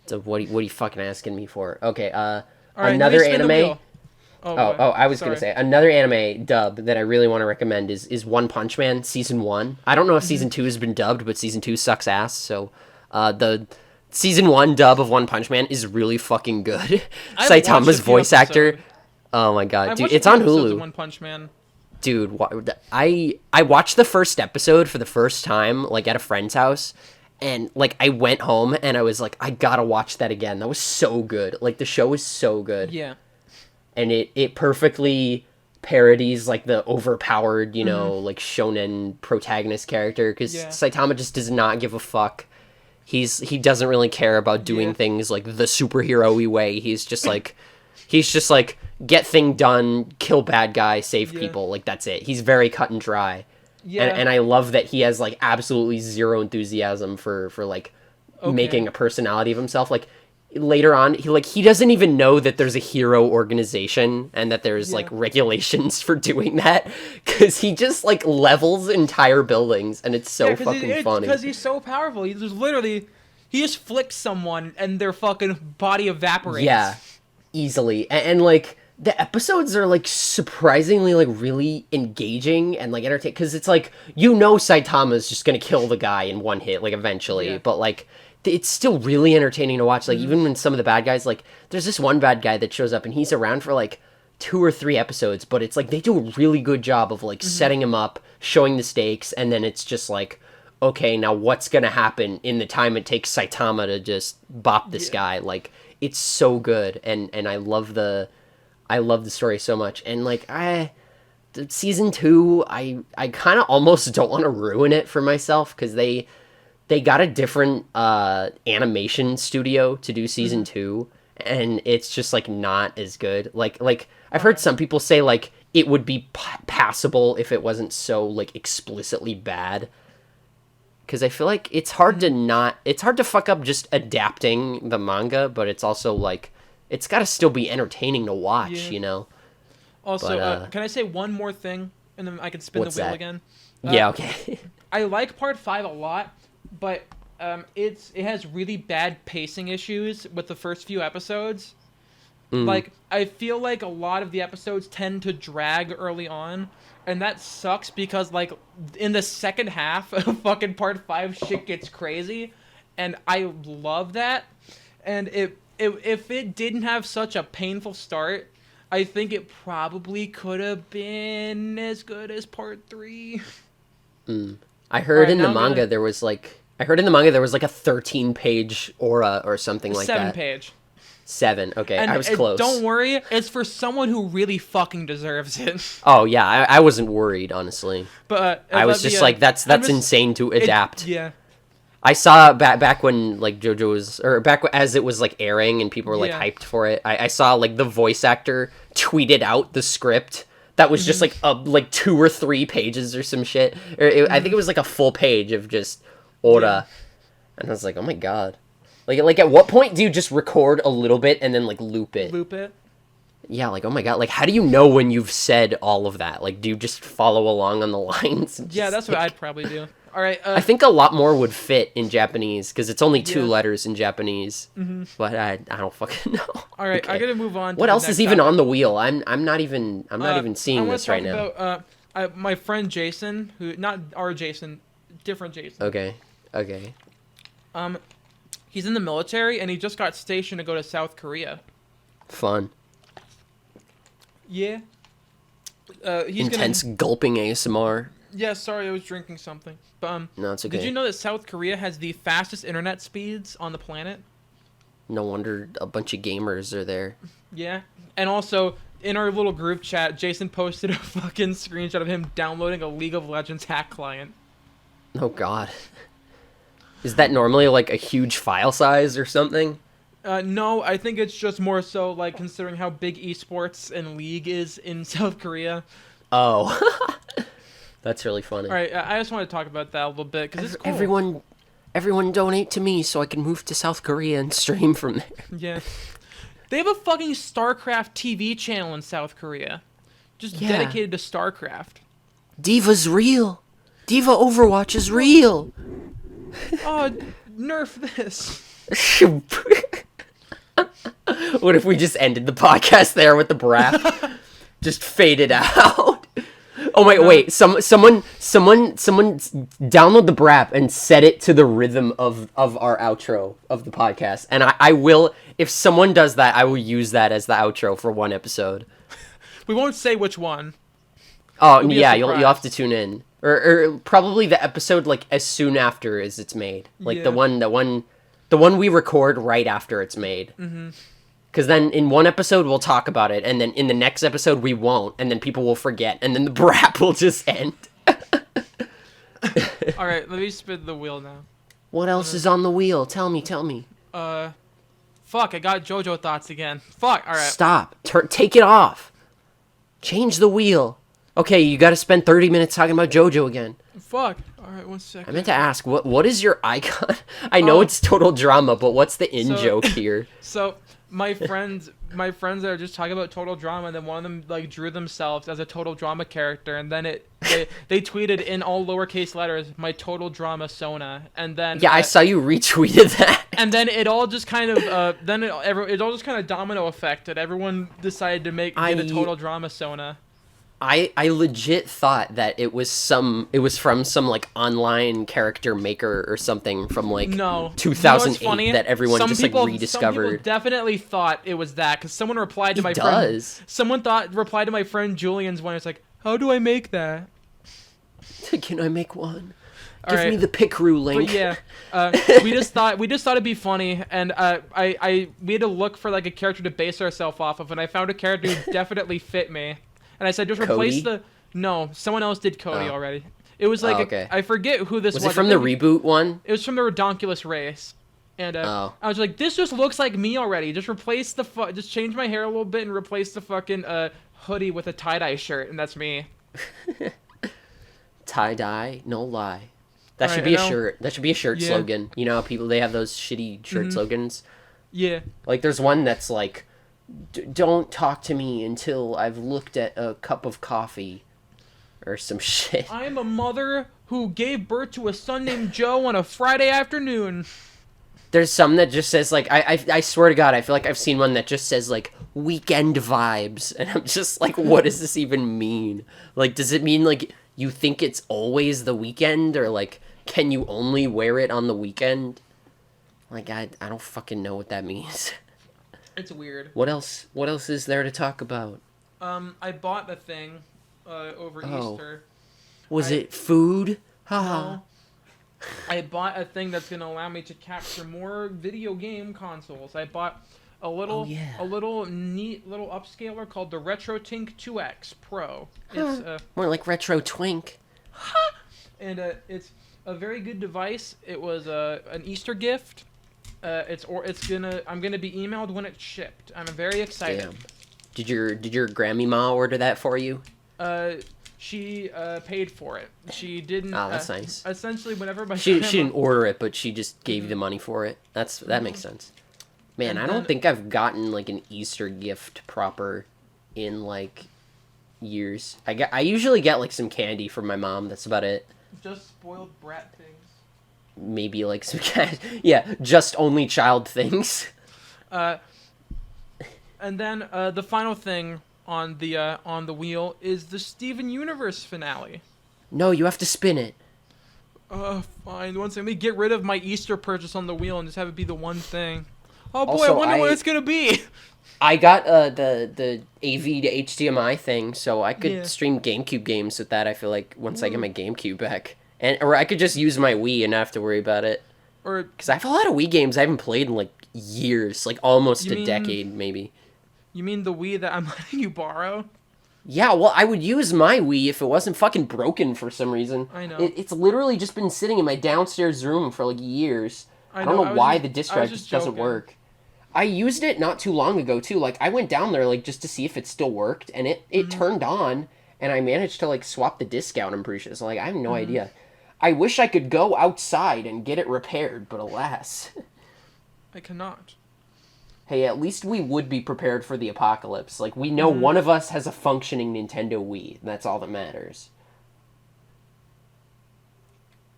So what are you fucking asking me for? Okay. All right, Another let me spin the anime. wheel. Oh, boy. I was Sorry. gonna say another anime dub that I really want to recommend is One Punch Man season 1. I don't know if Mm-hmm. season 2 has been dubbed, but season 2 sucks ass. So, the season 1 dub of One Punch Man is really fucking good. I've watched a Saitama's few voice actor. episodes. Oh my god, I've dude, watched it's a few on episodes of Hulu. One Punch Man. Dude, I watched the first episode for the first time like at a friend's house. And like I went home and I was like, I gotta watch that again. That was so good. Like the show was so good. Yeah. And it perfectly parodies like the overpowered, you know, like shonen protagonist character because Yeah. Saitama just does not give a fuck. He doesn't really care about doing Yeah. things like the superhero-y way. He's just like get thing done, kill bad guy, save Yeah. people. Like that's it. He's very cut and dry. Yeah. And I love that he has like absolutely zero enthusiasm for like Okay. making a personality of himself. Like later on, he doesn't even know that there's a hero organization and that there's like regulations for doing that, because he just like levels entire buildings, and it's so fucking funny. Because he's so powerful. He just flicks someone and their fucking body evaporates. Yeah, easily. And like the episodes are like surprisingly like really engaging and like entertaining, because it's like, Saitama's just gonna kill the guy in one hit like eventually, but like it's still really entertaining to watch. Like even when some of the bad guys, like there's this one bad guy that shows up and he's around for like 2 or 3 episodes, but it's like they do a really good job of like setting him up, showing the stakes, and then it's just like, okay, now what's gonna happen in the time it takes Saitama to just bop this guy. Like it's so good, and I love the story so much. And like season 2, I kind of almost don't want to ruin it for myself, because they got a different animation studio to do season 2, and it's just like not as good. Like I've heard some people say like it would be passable if it wasn't so like explicitly bad, because I feel like it's hard to fuck up just adapting the manga, but it's also like it's got to still be entertaining to watch, Also, can I say one more thing, and then I can spin the wheel again? Yeah, okay. I like part 5 a lot, but it has really bad pacing issues with the first few episodes. Like, I feel like a lot of the episodes tend to drag early on, and that sucks, because like in the second half of fucking part 5, shit gets crazy, and I love that. And if it didn't have such a painful start, I think it probably could have been as good as part 3. I heard in the manga there was like a 13-page aura or something like that. 7-page. 7. Okay, I was close. Don't worry, it's for someone who really fucking deserves it. Oh yeah, I wasn't worried, honestly. But I was just like, that's insane to adapt. Yeah. I saw back when like Jojo was, or back as it was like airing and people were like hyped for it. I saw like the voice actor tweeted out the script that was just like 2 or 3 pages or some shit. I think it was like a full page of just aura, and I was like, oh my god. Like at what point do you just record a little bit and then like loop it? Yeah, like, oh my god, like how do you know when you've said all of that? Like, do you just follow along on the lines? Yeah, that's what I'd probably do. All right. I think a lot more would fit in Japanese, because it's only 2 letters in Japanese. But I don't fucking know. All right, okay. I gotta move on. What else is even on the wheel? I'm not even seeing this right now. About, my friend Jason, who not our Jason, different Jason. Okay. He's in the military, and he just got stationed to go to South Korea. Fun. Yeah. Intense gulping ASMR. Yeah, sorry, I was drinking something. But no, it's okay. Did you know that South Korea has the fastest internet speeds on the planet? No wonder a bunch of gamers are there. Yeah, and also in our little group chat, Jason posted a fucking screenshot of him downloading a League of Legends hack client. Oh god. Is that normally like a huge file size or something? No, I think it's just more so like considering how big esports and League is in South Korea. Oh. That's really funny. All right, I just want to talk about that a little bit, because it's cool. Everyone donate to me so I can move to South Korea and stream from there. Yeah. They have a fucking StarCraft TV channel in South Korea. Just dedicated to StarCraft. Diva's real. Diva Overwatch is real. Oh, nerf this. What if we just ended the podcast there with the brap? Just faded out. Oh wait! Someone download the brap and set it to the rhythm of our outro of the podcast, and I will. If someone does that, I will use that as the outro for one episode. We won't say which one. Oh yeah, you'll have to tune in, or probably the episode like as soon after as it's made, like the one we record right after it's made. Mm-hmm. Because then in one episode we'll talk about it, and then in the next episode we won't, and then people will forget, and then the brap will just end. All right, let me spin the wheel now. What else is on the wheel? Tell me. Fuck, I got Jojo thoughts again. Fuck, all right. Stop. Take it off. Change the wheel. Okay, you got to spend 30 minutes talking about Jojo again. Fuck. All right, 1 second. I meant to ask, what is your icon? I know it's total drama, but what's the in-joke here? So my friends are just talking about total drama, and then one of them like drew themselves as a total drama character, and then they tweeted in all lowercase letters, "My total drama Sona," and then I saw you retweeted that. And then it all just kind of it all just kind of domino affected. Everyone decided to get a total drama Sona. I legit thought that it was from some like online character maker or something from like 2008 that everyone just like rediscovered. Some people definitely thought it was that because someone replied to my friend. Someone replied to my friend Julian's one. It's like, how do I make that? Can I make one? Give me the Picroo link. But yeah, we just thought it'd be funny, and we had to look for like a character to base ourselves off of, and I found a character who definitely fit me. And I said, just replace Cody? No, someone else did Cody already. It was like, I forget who this was. Was it from the reboot one? It was from the Redonkulous race. And I was like, this just looks like me already. Just replace just change my hair a little bit and replace the fucking hoodie with a tie-dye shirt, and that's me. Tie-dye, no lie. That should be a shirt. That should be a shirt slogan. You know how people, they have those shitty shirt slogans? Yeah. Like, there's one that's like, don't talk to me until I've looked at a cup of coffee or some shit. I'm a mother who gave birth to a son named Joe on a Friday afternoon. There's some that just says like, I swear to God, I feel like I've seen one that just says like weekend vibes, and I'm just like, what does this even mean? Like, does it mean like you think it's always the weekend, or like can you only wear it on the weekend? Like, I don't fucking know what that means. It's weird. What else is there to talk about? I bought a thing over Easter. Was it food? No. I bought a thing that's going to allow me to capture more video game consoles. I bought a little neat little upscaler called the RetroTink 2X Pro. It's more like Retro Twink. And it's a very good device. It was an Easter gift. I'm gonna be emailed when it's shipped. I'm very excited. Damn. Did your Grammy-ma order that for you? She paid for it. She didn't. Oh, that's nice. Essentially, whenever she didn't order it, but she just gave you the money for it. That makes sense. Man, I don't think I've gotten like an Easter gift proper in like years. I usually get like some candy from my mom. That's about it. Just spoiled brat things. Maybe like some just only child things. And then the final thing on the wheel is the Steven Universe finale. No, you have to spin it. Fine. One second. Let me get rid of my Easter purchase on the wheel and just have it be the one thing. Oh boy, Also, I wonder what it's gonna be. I got the AV to HDMI thing, so I could stream GameCube games with that. I feel like once I get my GameCube back. Or I could just use my Wii and not have to worry about it. Or because I have a lot of Wii games I haven't played in like years, like almost a decade maybe. You mean the Wii that I'm letting you borrow? Yeah, well, I would use my Wii if it wasn't fucking broken for some reason. I know. It's literally just been sitting in my downstairs room for like years. I don't know why the disc drive just doesn't work. I used it not too long ago too. Like I went down there like just to see if it still worked, and it turned on, and I managed to like swap the disc out. I'm pretty sure. So like I have no idea. I wish I could go outside and get it repaired, but alas. I cannot. Hey, at least we would be prepared for the apocalypse. Like, we know one of us has a functioning Nintendo Wii. And that's all that matters.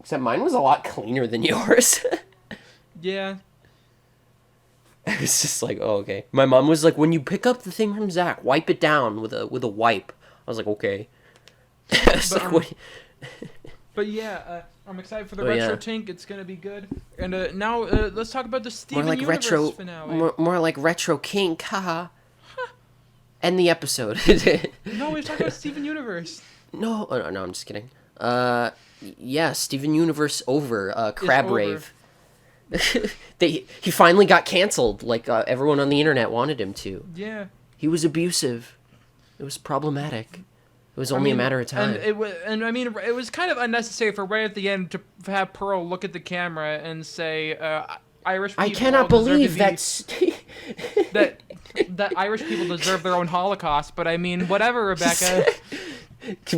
Except mine was a lot cleaner than yours. Yeah. I was just like, oh, okay. My mom was like, when you pick up the thing from Zack, wipe it down with a wipe. I was like, okay. I was like, what? But yeah, I'm excited for the RetroTink. It's gonna be good. And now let's talk about the Steven Universe finale. More like Retro Kink, haha. End the episode. No, we're talking about Steven Universe. No, I'm just kidding. Yeah, Steven Universe over. Crab Rave. He finally got canceled, like everyone on the internet wanted him to. Yeah. He was abusive. It was problematic. It was only a matter of time. And it was kind of unnecessary for right at the end to have Pearl look at the camera and say, "Irish people." I cannot believe that's that Irish people deserve their own Holocaust. But I mean, whatever, Rebecca.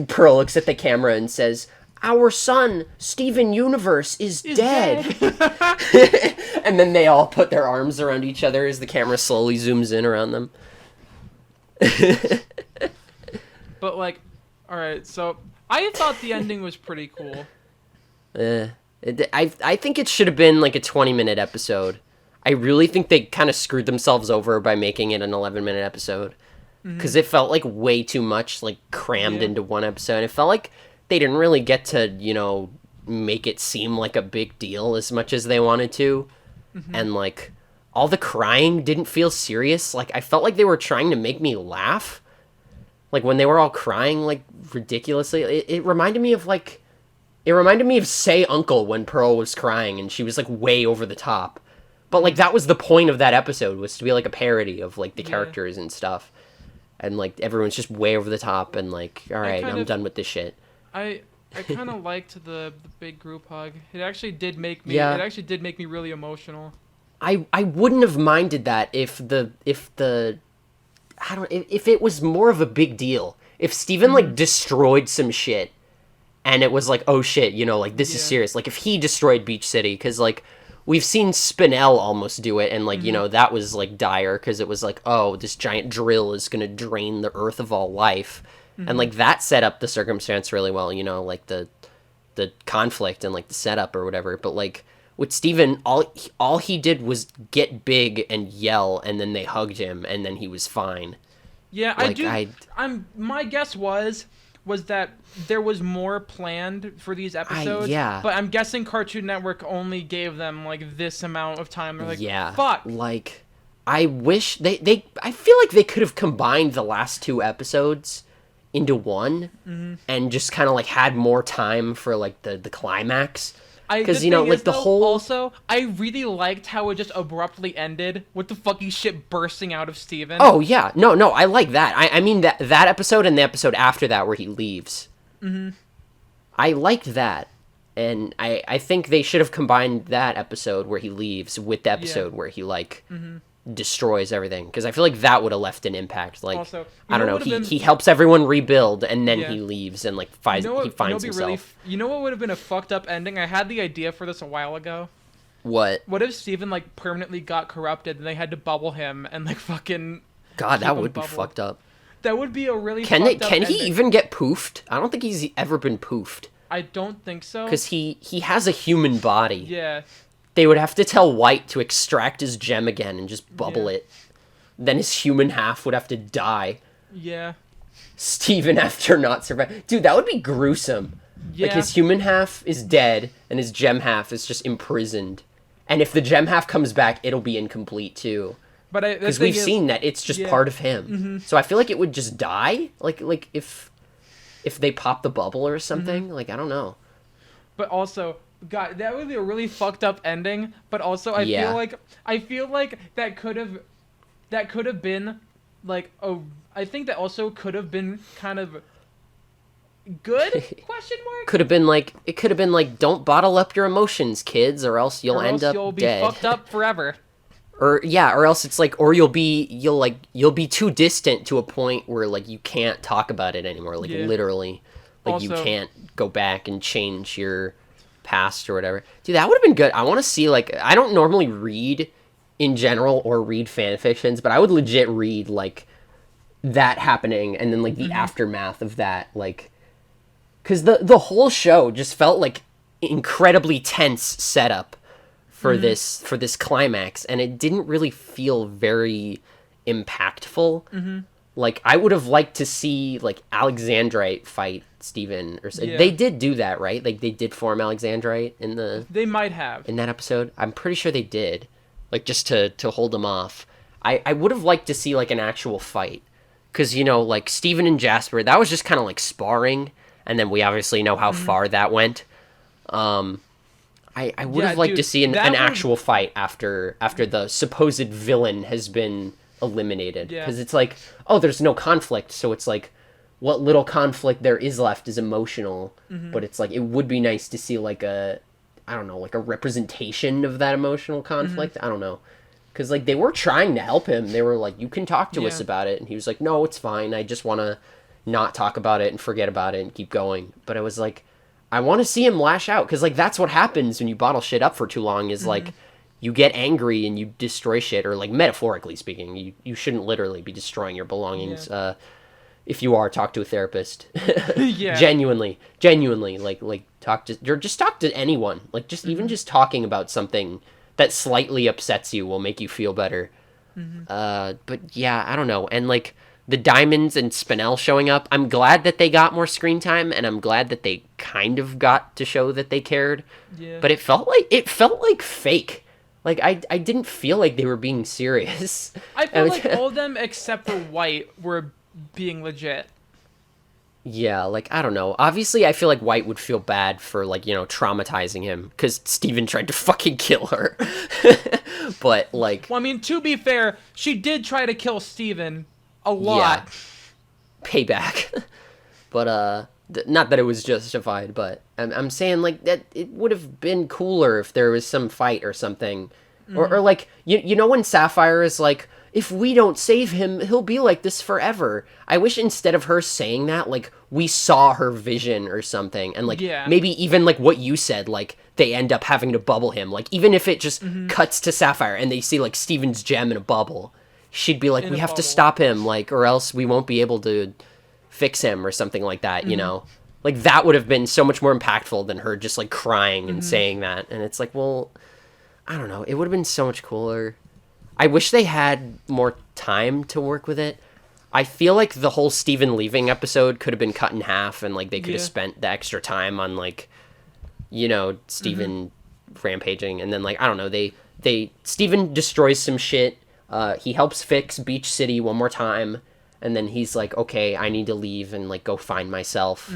Pearl looks at the camera and says, "Our son, Steven Universe, is dead." And then they all put their arms around each other as the camera slowly zooms in around them. But, like, alright, so I thought the ending was pretty cool. I think it should have been like a 20-minute episode. I really think they kind of screwed themselves over by making it an 11-minute episode. Because it felt like way too much, like, crammed into one episode. It felt like they didn't really get to, you know, make it seem like a big deal as much as they wanted to. And, like, all the crying didn't feel serious. Like, I felt like they were trying to make me laugh. Like, when they were all crying, like, ridiculously. It reminded me of, like... It reminded me of Say Uncle when Pearl was crying and she was, like, way over the top. But, like, that was the point of that episode, was to be, like, a parody of, like, the characters and stuff. And, like, everyone's just way over the top and, like, alright, I'm done with this shit. I kind of liked the big group hug. It actually did make me... Yeah. It actually did make me really emotional. I wouldn't have minded that if it was more of a big deal. If Steven, like, destroyed some shit, and it was like, oh shit, you know, like, this is serious. Like, if he destroyed Beach City, because, like, we've seen Spinell almost do it, and, like, you know, that was, like, dire, because it was like, oh, this giant drill is gonna drain the earth of all life. And, like, that set up the circumstance really well, you know, like, the conflict and, like, the setup or whatever. But, like, with Steven, all he did was get big and yell, and then they hugged him, and then he was fine. Yeah, like, my guess was that there was more planned for these episodes. But I'm guessing Cartoon Network only gave them, like, this amount of time. They're like, fuck. Like, I wish I feel like they could have combined the last two episodes into one and just kind of, like, had more time for, like, the climax. Because, you know, like, the whole... Also, I really liked how it just abruptly ended with the fucking shit bursting out of Steven. Oh, yeah. No, I like that. I mean, that episode and the episode after that where he leaves. I liked that. And I think they should have combined that episode where he leaves with the episode where he, like... destroys everything, because I feel like that would have left an impact. Like, also, I don't know, he helps everyone rebuild, and then he leaves and, like, he finds himself. You know what would have been a fucked up ending? I had the idea for this a while ago. What if Steven, like, permanently got corrupted and they had to bubble him and, like, fucking God, that would be fucked up. That would be a really fucked up Can he even get poofed? I don't think he's ever been poofed. I don't think so, because he has a human body. Yeah. They would have to tell White to extract his gem again and just bubble it. Then his human half would have to die. Yeah. Steven after not surviving. Dude, that would be gruesome. Yeah. Like, his human half is dead, and his gem half is just imprisoned. And if the gem half comes back, it'll be incomplete, too. Because we've seen that it's just part of him. So I feel like it would just die. Like if they pop the bubble or something. Like, I don't know. But also... God, that would be a really fucked up ending, but also I feel like that could have been like I think that also could have been kind of good question mark. Could have been like don't bottle up your emotions, kids, or else you'll end up dead. Be fucked up forever. Or else it's like, or you'll be too distant to a point where, like, you can't talk about it anymore, like, literally, like, also, you can't go back and change your past or whatever. Dude, that would have been good. I want to see, like, I don't normally read in general or read fan fictions, but I would legit read, like, that happening and then, like, the aftermath of that, like, because the whole show just felt like incredibly tense setup for this climax, and it didn't really feel very impactful. Like, I would have liked to see, like, Alexandrite fight Steven, or they did do that, right? Like, they did form Alexandrite in the... They might have. In that episode? I'm pretty sure they did. Like, just to hold them off. I would have liked to see, like, an actual fight. Because, you know, like, Steven and Jasper, that was just kind of, like, sparring. And then we obviously know how far that went. I would have liked to see an actual fight after the supposed villain has been eliminated. Because it's like, oh, there's no conflict. So it's like, what little conflict there is left is emotional. But it's like, it would be nice to see, like, a representation of that emotional conflict. I don't know. Because, like, they were trying to help him. They were like, you can talk to us about it. And he was like, no, it's fine. I just want to, not talk about it and forget about it and keep going. But it was like, I want to see him lash out, because like that's what happens when you bottle shit up for too long. Is like you get angry and you destroy shit, or like metaphorically speaking, you shouldn't literally be destroying your belongings. Yeah. If you are, talk to a therapist. Yeah. Genuinely, like talk to, or just talk to anyone. Like just even just talking about something that slightly upsets you will make you feel better. But yeah, I don't know. And like the Diamonds and Spinell showing up, I'm glad that they got more screen time, and I'm glad that they kind of got to show that they cared. Yeah. But it felt like fake. Like I didn't feel like they were being serious. I feel like all of them except for White were being legit. Yeah, like, I don't know. Obviously, I feel like White would feel bad for, like, you know, traumatizing him, because Steven tried to fucking kill her. But, like... Well, I mean, to be fair, she did try to kill Steven a lot. Yeah. Payback. But, not that it was justified, but I'm saying, like, that it would have been cooler if there was some fight or something. Or like, you know when Sapphire is like, if we don't save him, he'll be like this forever. I wish instead of her saying that, like, we saw her vision or something. And, like, maybe even, like, what you said, like, they end up having to bubble him. Like, even if it just cuts to Sapphire and they see, like, Steven's gem in a bubble, she'd be like, we have to stop him, like, or else we won't be able to fix him or something like that, you know? Like, that would have been so much more impactful than her just, like, crying and saying that. And it's like, well, I don't know. It would have been so much cooler. I wish they had more time to work with it. I feel like the whole Steven leaving episode could have been cut in half, and like they could have spent the extra time on, like, you know, Steven rampaging, and then, like, I don't know, Steven destroys some shit. He helps fix Beach City one more time, and then he's like, okay, I need to leave and, like, go find myself.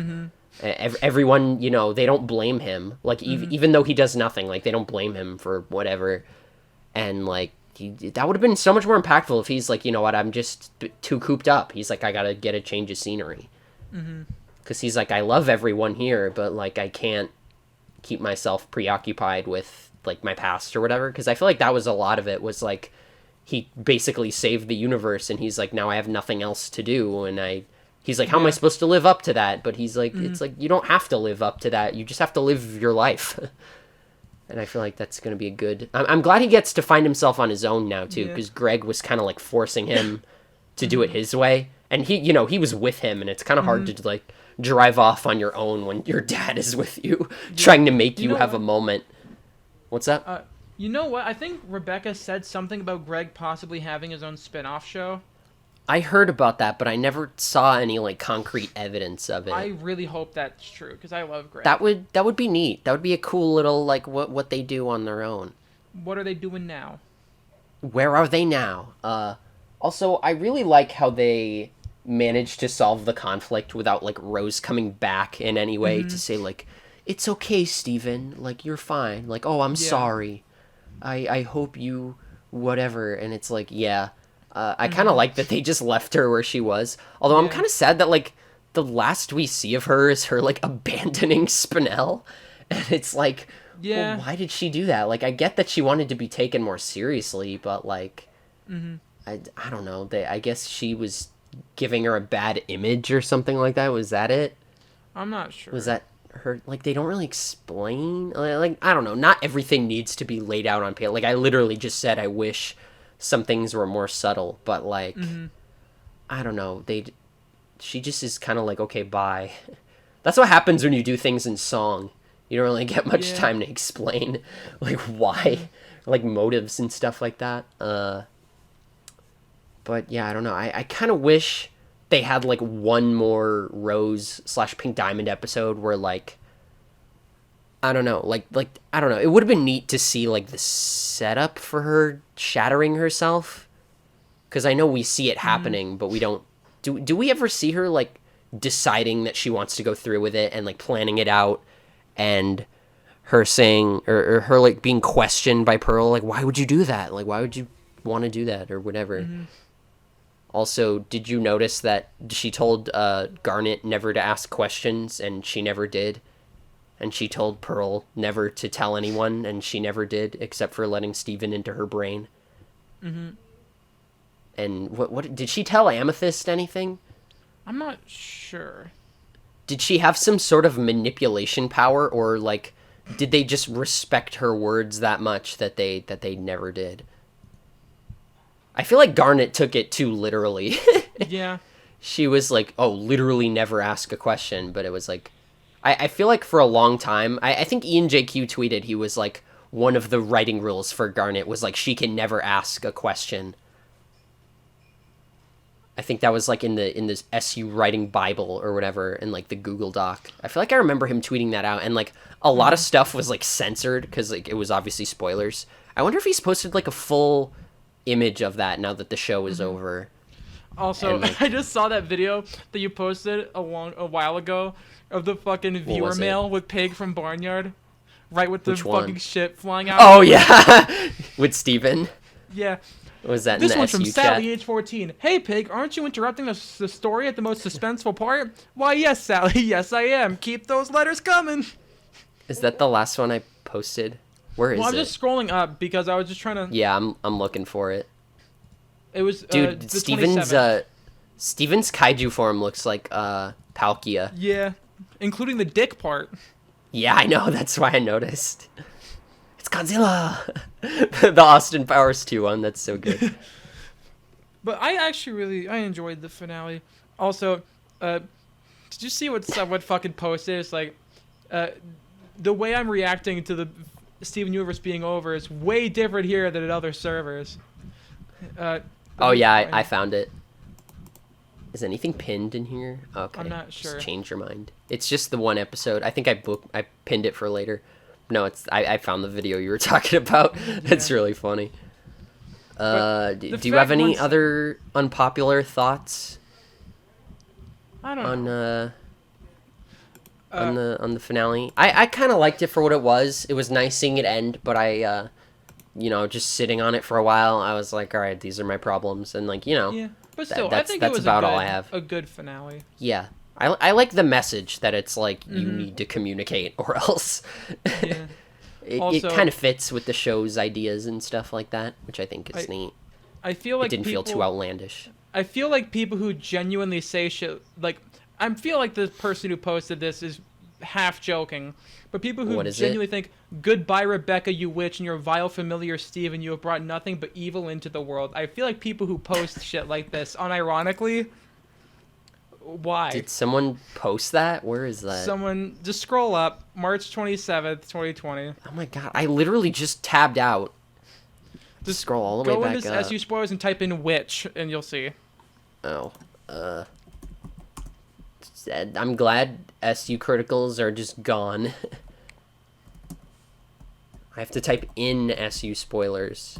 Everyone, you know, they don't blame him. Like, even though he does nothing, like, they don't blame him for whatever. And, like, that would have been so much more impactful if he's like, you know what, I'm just too cooped up. He's like, I gotta get a change of scenery. Because he's like, I love everyone here, but, like, I can't keep myself preoccupied with, like, my past or whatever. Because I feel like that was a lot of it, was, like, he basically saved the universe, and he's like, now I have nothing else to do, and he's like, how am I supposed to live up to that? But he's like, it's like, you don't have to live up to that. You just have to live your life. And I feel like that's going to be a good... I'm glad he gets to find himself on his own now, too, because Greg was kind of, like, forcing him to do it his way. And he, you know, he was with him, and it's kind of hard to, like, drive off on your own when your dad is with you, trying to make you have a moment. What's up? You know what? I think Rebecca said something about Greg possibly having his own spin-off show. I heard about that, but I never saw any, like, concrete evidence of it. I really hope that's true, because I love Greg. That would be neat. That would be a cool little, like, what they do on their own. What are they doing now? Where are they now? Also, I really like how they managed to solve the conflict without, like, Rose coming back in any way to say, like, it's okay, Steven. Like, you're fine. Like, oh, I'm sorry. I hope you... whatever. And it's like, yeah... I kind of like that they just left her where she was. Although I'm kind of sad that, like, the last we see of her is her, like, abandoning Spinell. And it's like, well, why did she do that? Like, I get that she wanted to be taken more seriously, but, like, I don't know. I guess she was giving her a bad image or something like that. Was that it? I'm not sure. Was that her? Like, they don't really explain. Like, I don't know. Not everything needs to be laid out on paper. Like, I literally just said I wish... some things were more subtle, but, like, I don't know, she just is kind of like, okay, bye. That's what happens when you do things in song. You don't really get much time to explain, like, why, like, motives and stuff like that. But, yeah, I don't know, I kind of wish they had, like, one more Rose/Pink Diamond episode where, like, I don't know, like, I don't know, it would have been neat to see, like, the setup for her shattering herself, because I know we see it happening, but we don't, do we ever see her, like, deciding that she wants to go through with it, and, like, planning it out, and her saying, or her, like, being questioned by Pearl, like, why would you do that, like, why would you want to do that, or whatever. Also, did you notice that she told Garnet never to ask questions, and she never did? And she told Pearl never to tell anyone, and she never did, except for letting Steven into her brain. And what did she tell Amethyst anything? I'm not sure. Did she have some sort of manipulation power, or like, did they just respect her words that much that they never did? I feel like Garnet took it too literally. Yeah. She was like, oh, literally never ask a question, but it was like, I feel like for a long time, I think Ian JQ tweeted, he was like, one of the writing rules for Garnet was like, she can never ask a question. I think that was like in this SU writing Bible or whatever, in like the Google Doc. I feel like I remember him tweeting that out, and like a lot of stuff was like censored because like it was obviously spoilers. I wonder if he's posted like a full image of that now that the show is over. Also, And, like, I just saw that video that you posted a while ago of the fucking viewer was it? mail with Pig from Barnyard, right with the Which one? fucking shit flying out. Oh yeah, with Steven. Yeah. Was that This in the one's from SU chat? Sally, age 14. Hey, Pig, aren't you interrupting the story at the most suspenseful part? Why, yes, Sally. Yes, I am. Keep those letters coming. Is that the last one I posted? Where is Well, I'm it? just scrolling up because I was just trying to... Yeah, I'm looking for it. It was, Dude, the Steven's 27th. Steven's kaiju form looks like Palkia. Yeah, including the dick part. Yeah, I know. That's why I noticed. It's Godzilla. The Austin Powers 2 one. That's so good. But I actually I enjoyed the finale. Also, did you see what fucking posted? It's like, the way I'm reacting to the Steven Universe being over is way different here than at other servers. Oh yeah, I found it. Is anything pinned in here? Okay. I'm not sure. Just change your mind. It's just the one episode. I think I pinned it for later. No, I found the video you were talking about. It's really funny. Do you have any other unpopular thoughts I don't know. on the finale? I kind of liked it for what it was. It was nice seeing it end, but I just sitting on it for a while, I was like, all right, these are my problems, and like, Yeah, but still, I think it that's was about all I have. a good finale. Yeah. I like the message that it's like you need to communicate or else. Yeah. It Also- kind of fits with the show's ideas and stuff like that, which I think is neat. I feel like It didn't feel too outlandish. I feel like people who genuinely say shit like I feel like the person who posted this is half joking, but people who What is it? genuinely think, "Goodbye, Rebecca, you witch, and your vile familiar Steven, you have brought nothing but evil into the world." I feel like people who post shit like this, unironically, why? Did someone post that? Where is that? Someone just scroll up, March 27th, 2020. Oh my god, I literally just tabbed out. Just Scroll all the go way back into up. SU spoilers and type in witch, and you'll see. Oh, I'm glad SU criticals are just gone. I have to type in SU spoilers.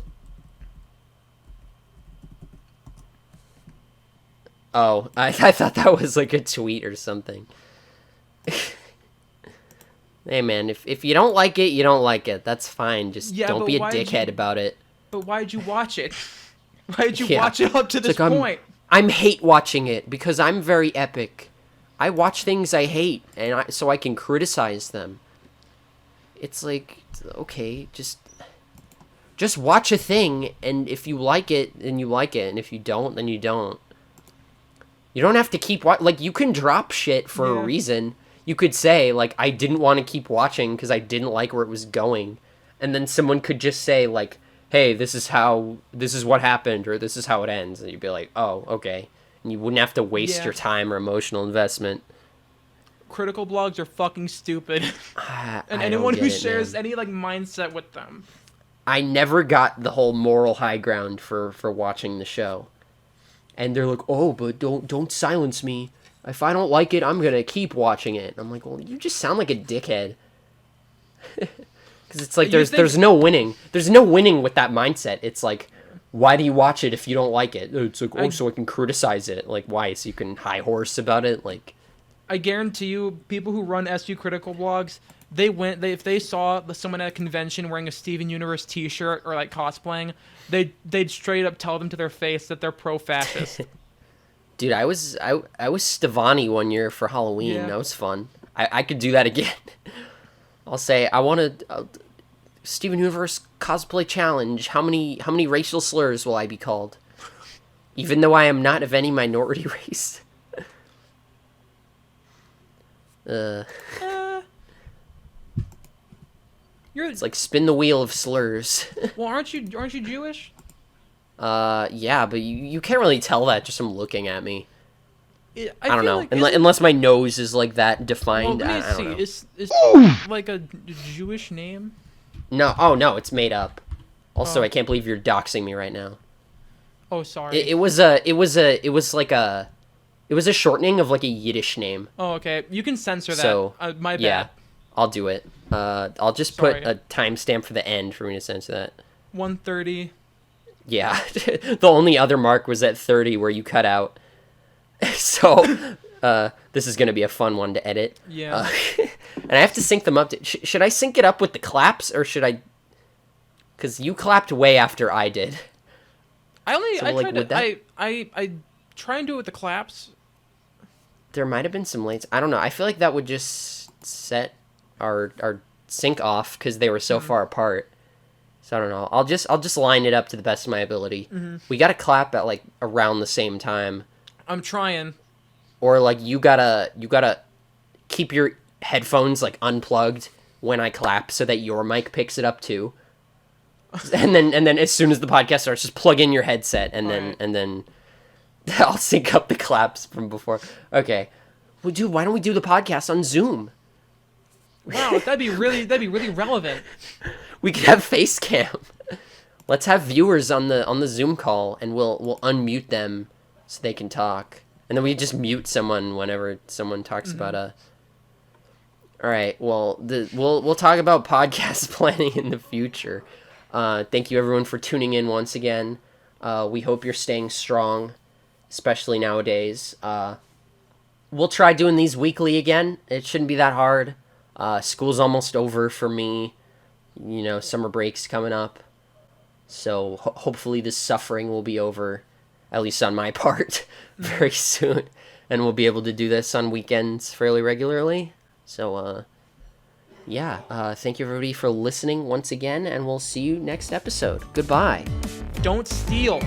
Oh, I thought that was like a tweet or something. Hey man, if you don't like it, you don't like it. That's fine. Just Yeah, don't but be a why did dickhead you- about it. But why'd you watch it? Why'd you Yeah. watch it up to this like, point? I'm hate watching it because I'm very epic. I watch things I hate, and so I can criticize them. It's like, okay, just watch a thing, and if you like it, then you like it, and if you don't, then you don't. You don't have to keep like you can drop shit for a Yeah. reason. You could say like I didn't want to keep watching because I didn't like where it was going, and then someone could just say like, hey, this is what happened, or this is how it ends, and you'd be like, oh, okay. And you wouldn't have to waste Yeah. your time or emotional investment. Critical blogs are fucking stupid. And And anyone who shares any like mindset with them. I never got the whole moral high ground for watching the show. And they're like, oh, but don't silence me. If I don't like it, I'm gonna keep watching it. I'm like, well, you just sound like a dickhead. Because it's like there's no winning. There's no winning with that mindset. It's like, why do you watch it if you don't like it? It's like, so I can criticize it. Like, why? So you can high horse about it? Like, I guarantee you, people who run SU critical blogs, if they saw someone at a convention wearing a Steven Universe T-shirt or like cosplaying, they'd straight up tell them to their face that they're pro-fascist. dude, I was Stevani one year for Halloween. Yeah. That was fun. I could do that again. I'll say I want a Steven Universe cosplay challenge. How many racial slurs will I be called? Even though I am not of any minority race. Uh, You're it's like spin the wheel of slurs. well, aren't you Jewish? Yeah, but you can't really tell that just from looking at me. I don't feel know. like Unless my nose is like that well, defined. let me I don't see. know. Is like a Jewish name? No, oh no, it's made up. Also, Oh. I can't believe you're doxing me right now. Oh, sorry. It was a shortening of like a Yiddish name. Oh, okay. You can censor that. So My bad. yeah, I'll do it. I'll just Sorry. put a timestamp for the end for me to censor that. 1:30. Yeah, the only other mark was at 30 where you cut out. So this is gonna be a fun one to edit. Yeah. And I have to sync them up. Should I sync it up with the claps or should I? Because you clapped way after I did. I try and do it with the claps. There might have been some lates. I don't know. I feel like that would just set our sync off because they were so far apart. So I don't know. I'll just line it up to the best of my ability. We gotta clap at like around the same time, I'm trying. or like you gotta keep your headphones like unplugged when I clap so that your mic picks it up too. And then as soon as the podcast starts, just plug in your headset and then I'll sync up the claps from before. Okay. Well, dude, why don't we do the podcast on Zoom? Wow, that'd be really relevant. We could have face cam. Let's have viewers on the Zoom call, and we'll unmute them so they can talk, and then we just mute someone whenever someone talks about a. All right. Well, we'll talk about podcast planning in the future. Thank you everyone for tuning in once again. We hope you're staying strong, especially nowadays. We'll try doing these weekly again. It shouldn't be that hard. School's almost over for me. You know, summer break's coming up. So hopefully this suffering will be over, at least on my part, very soon. And we'll be able to do this on weekends fairly regularly. So, yeah, thank you everybody for listening once again, and we'll see you next episode. Goodbye. Don't steal.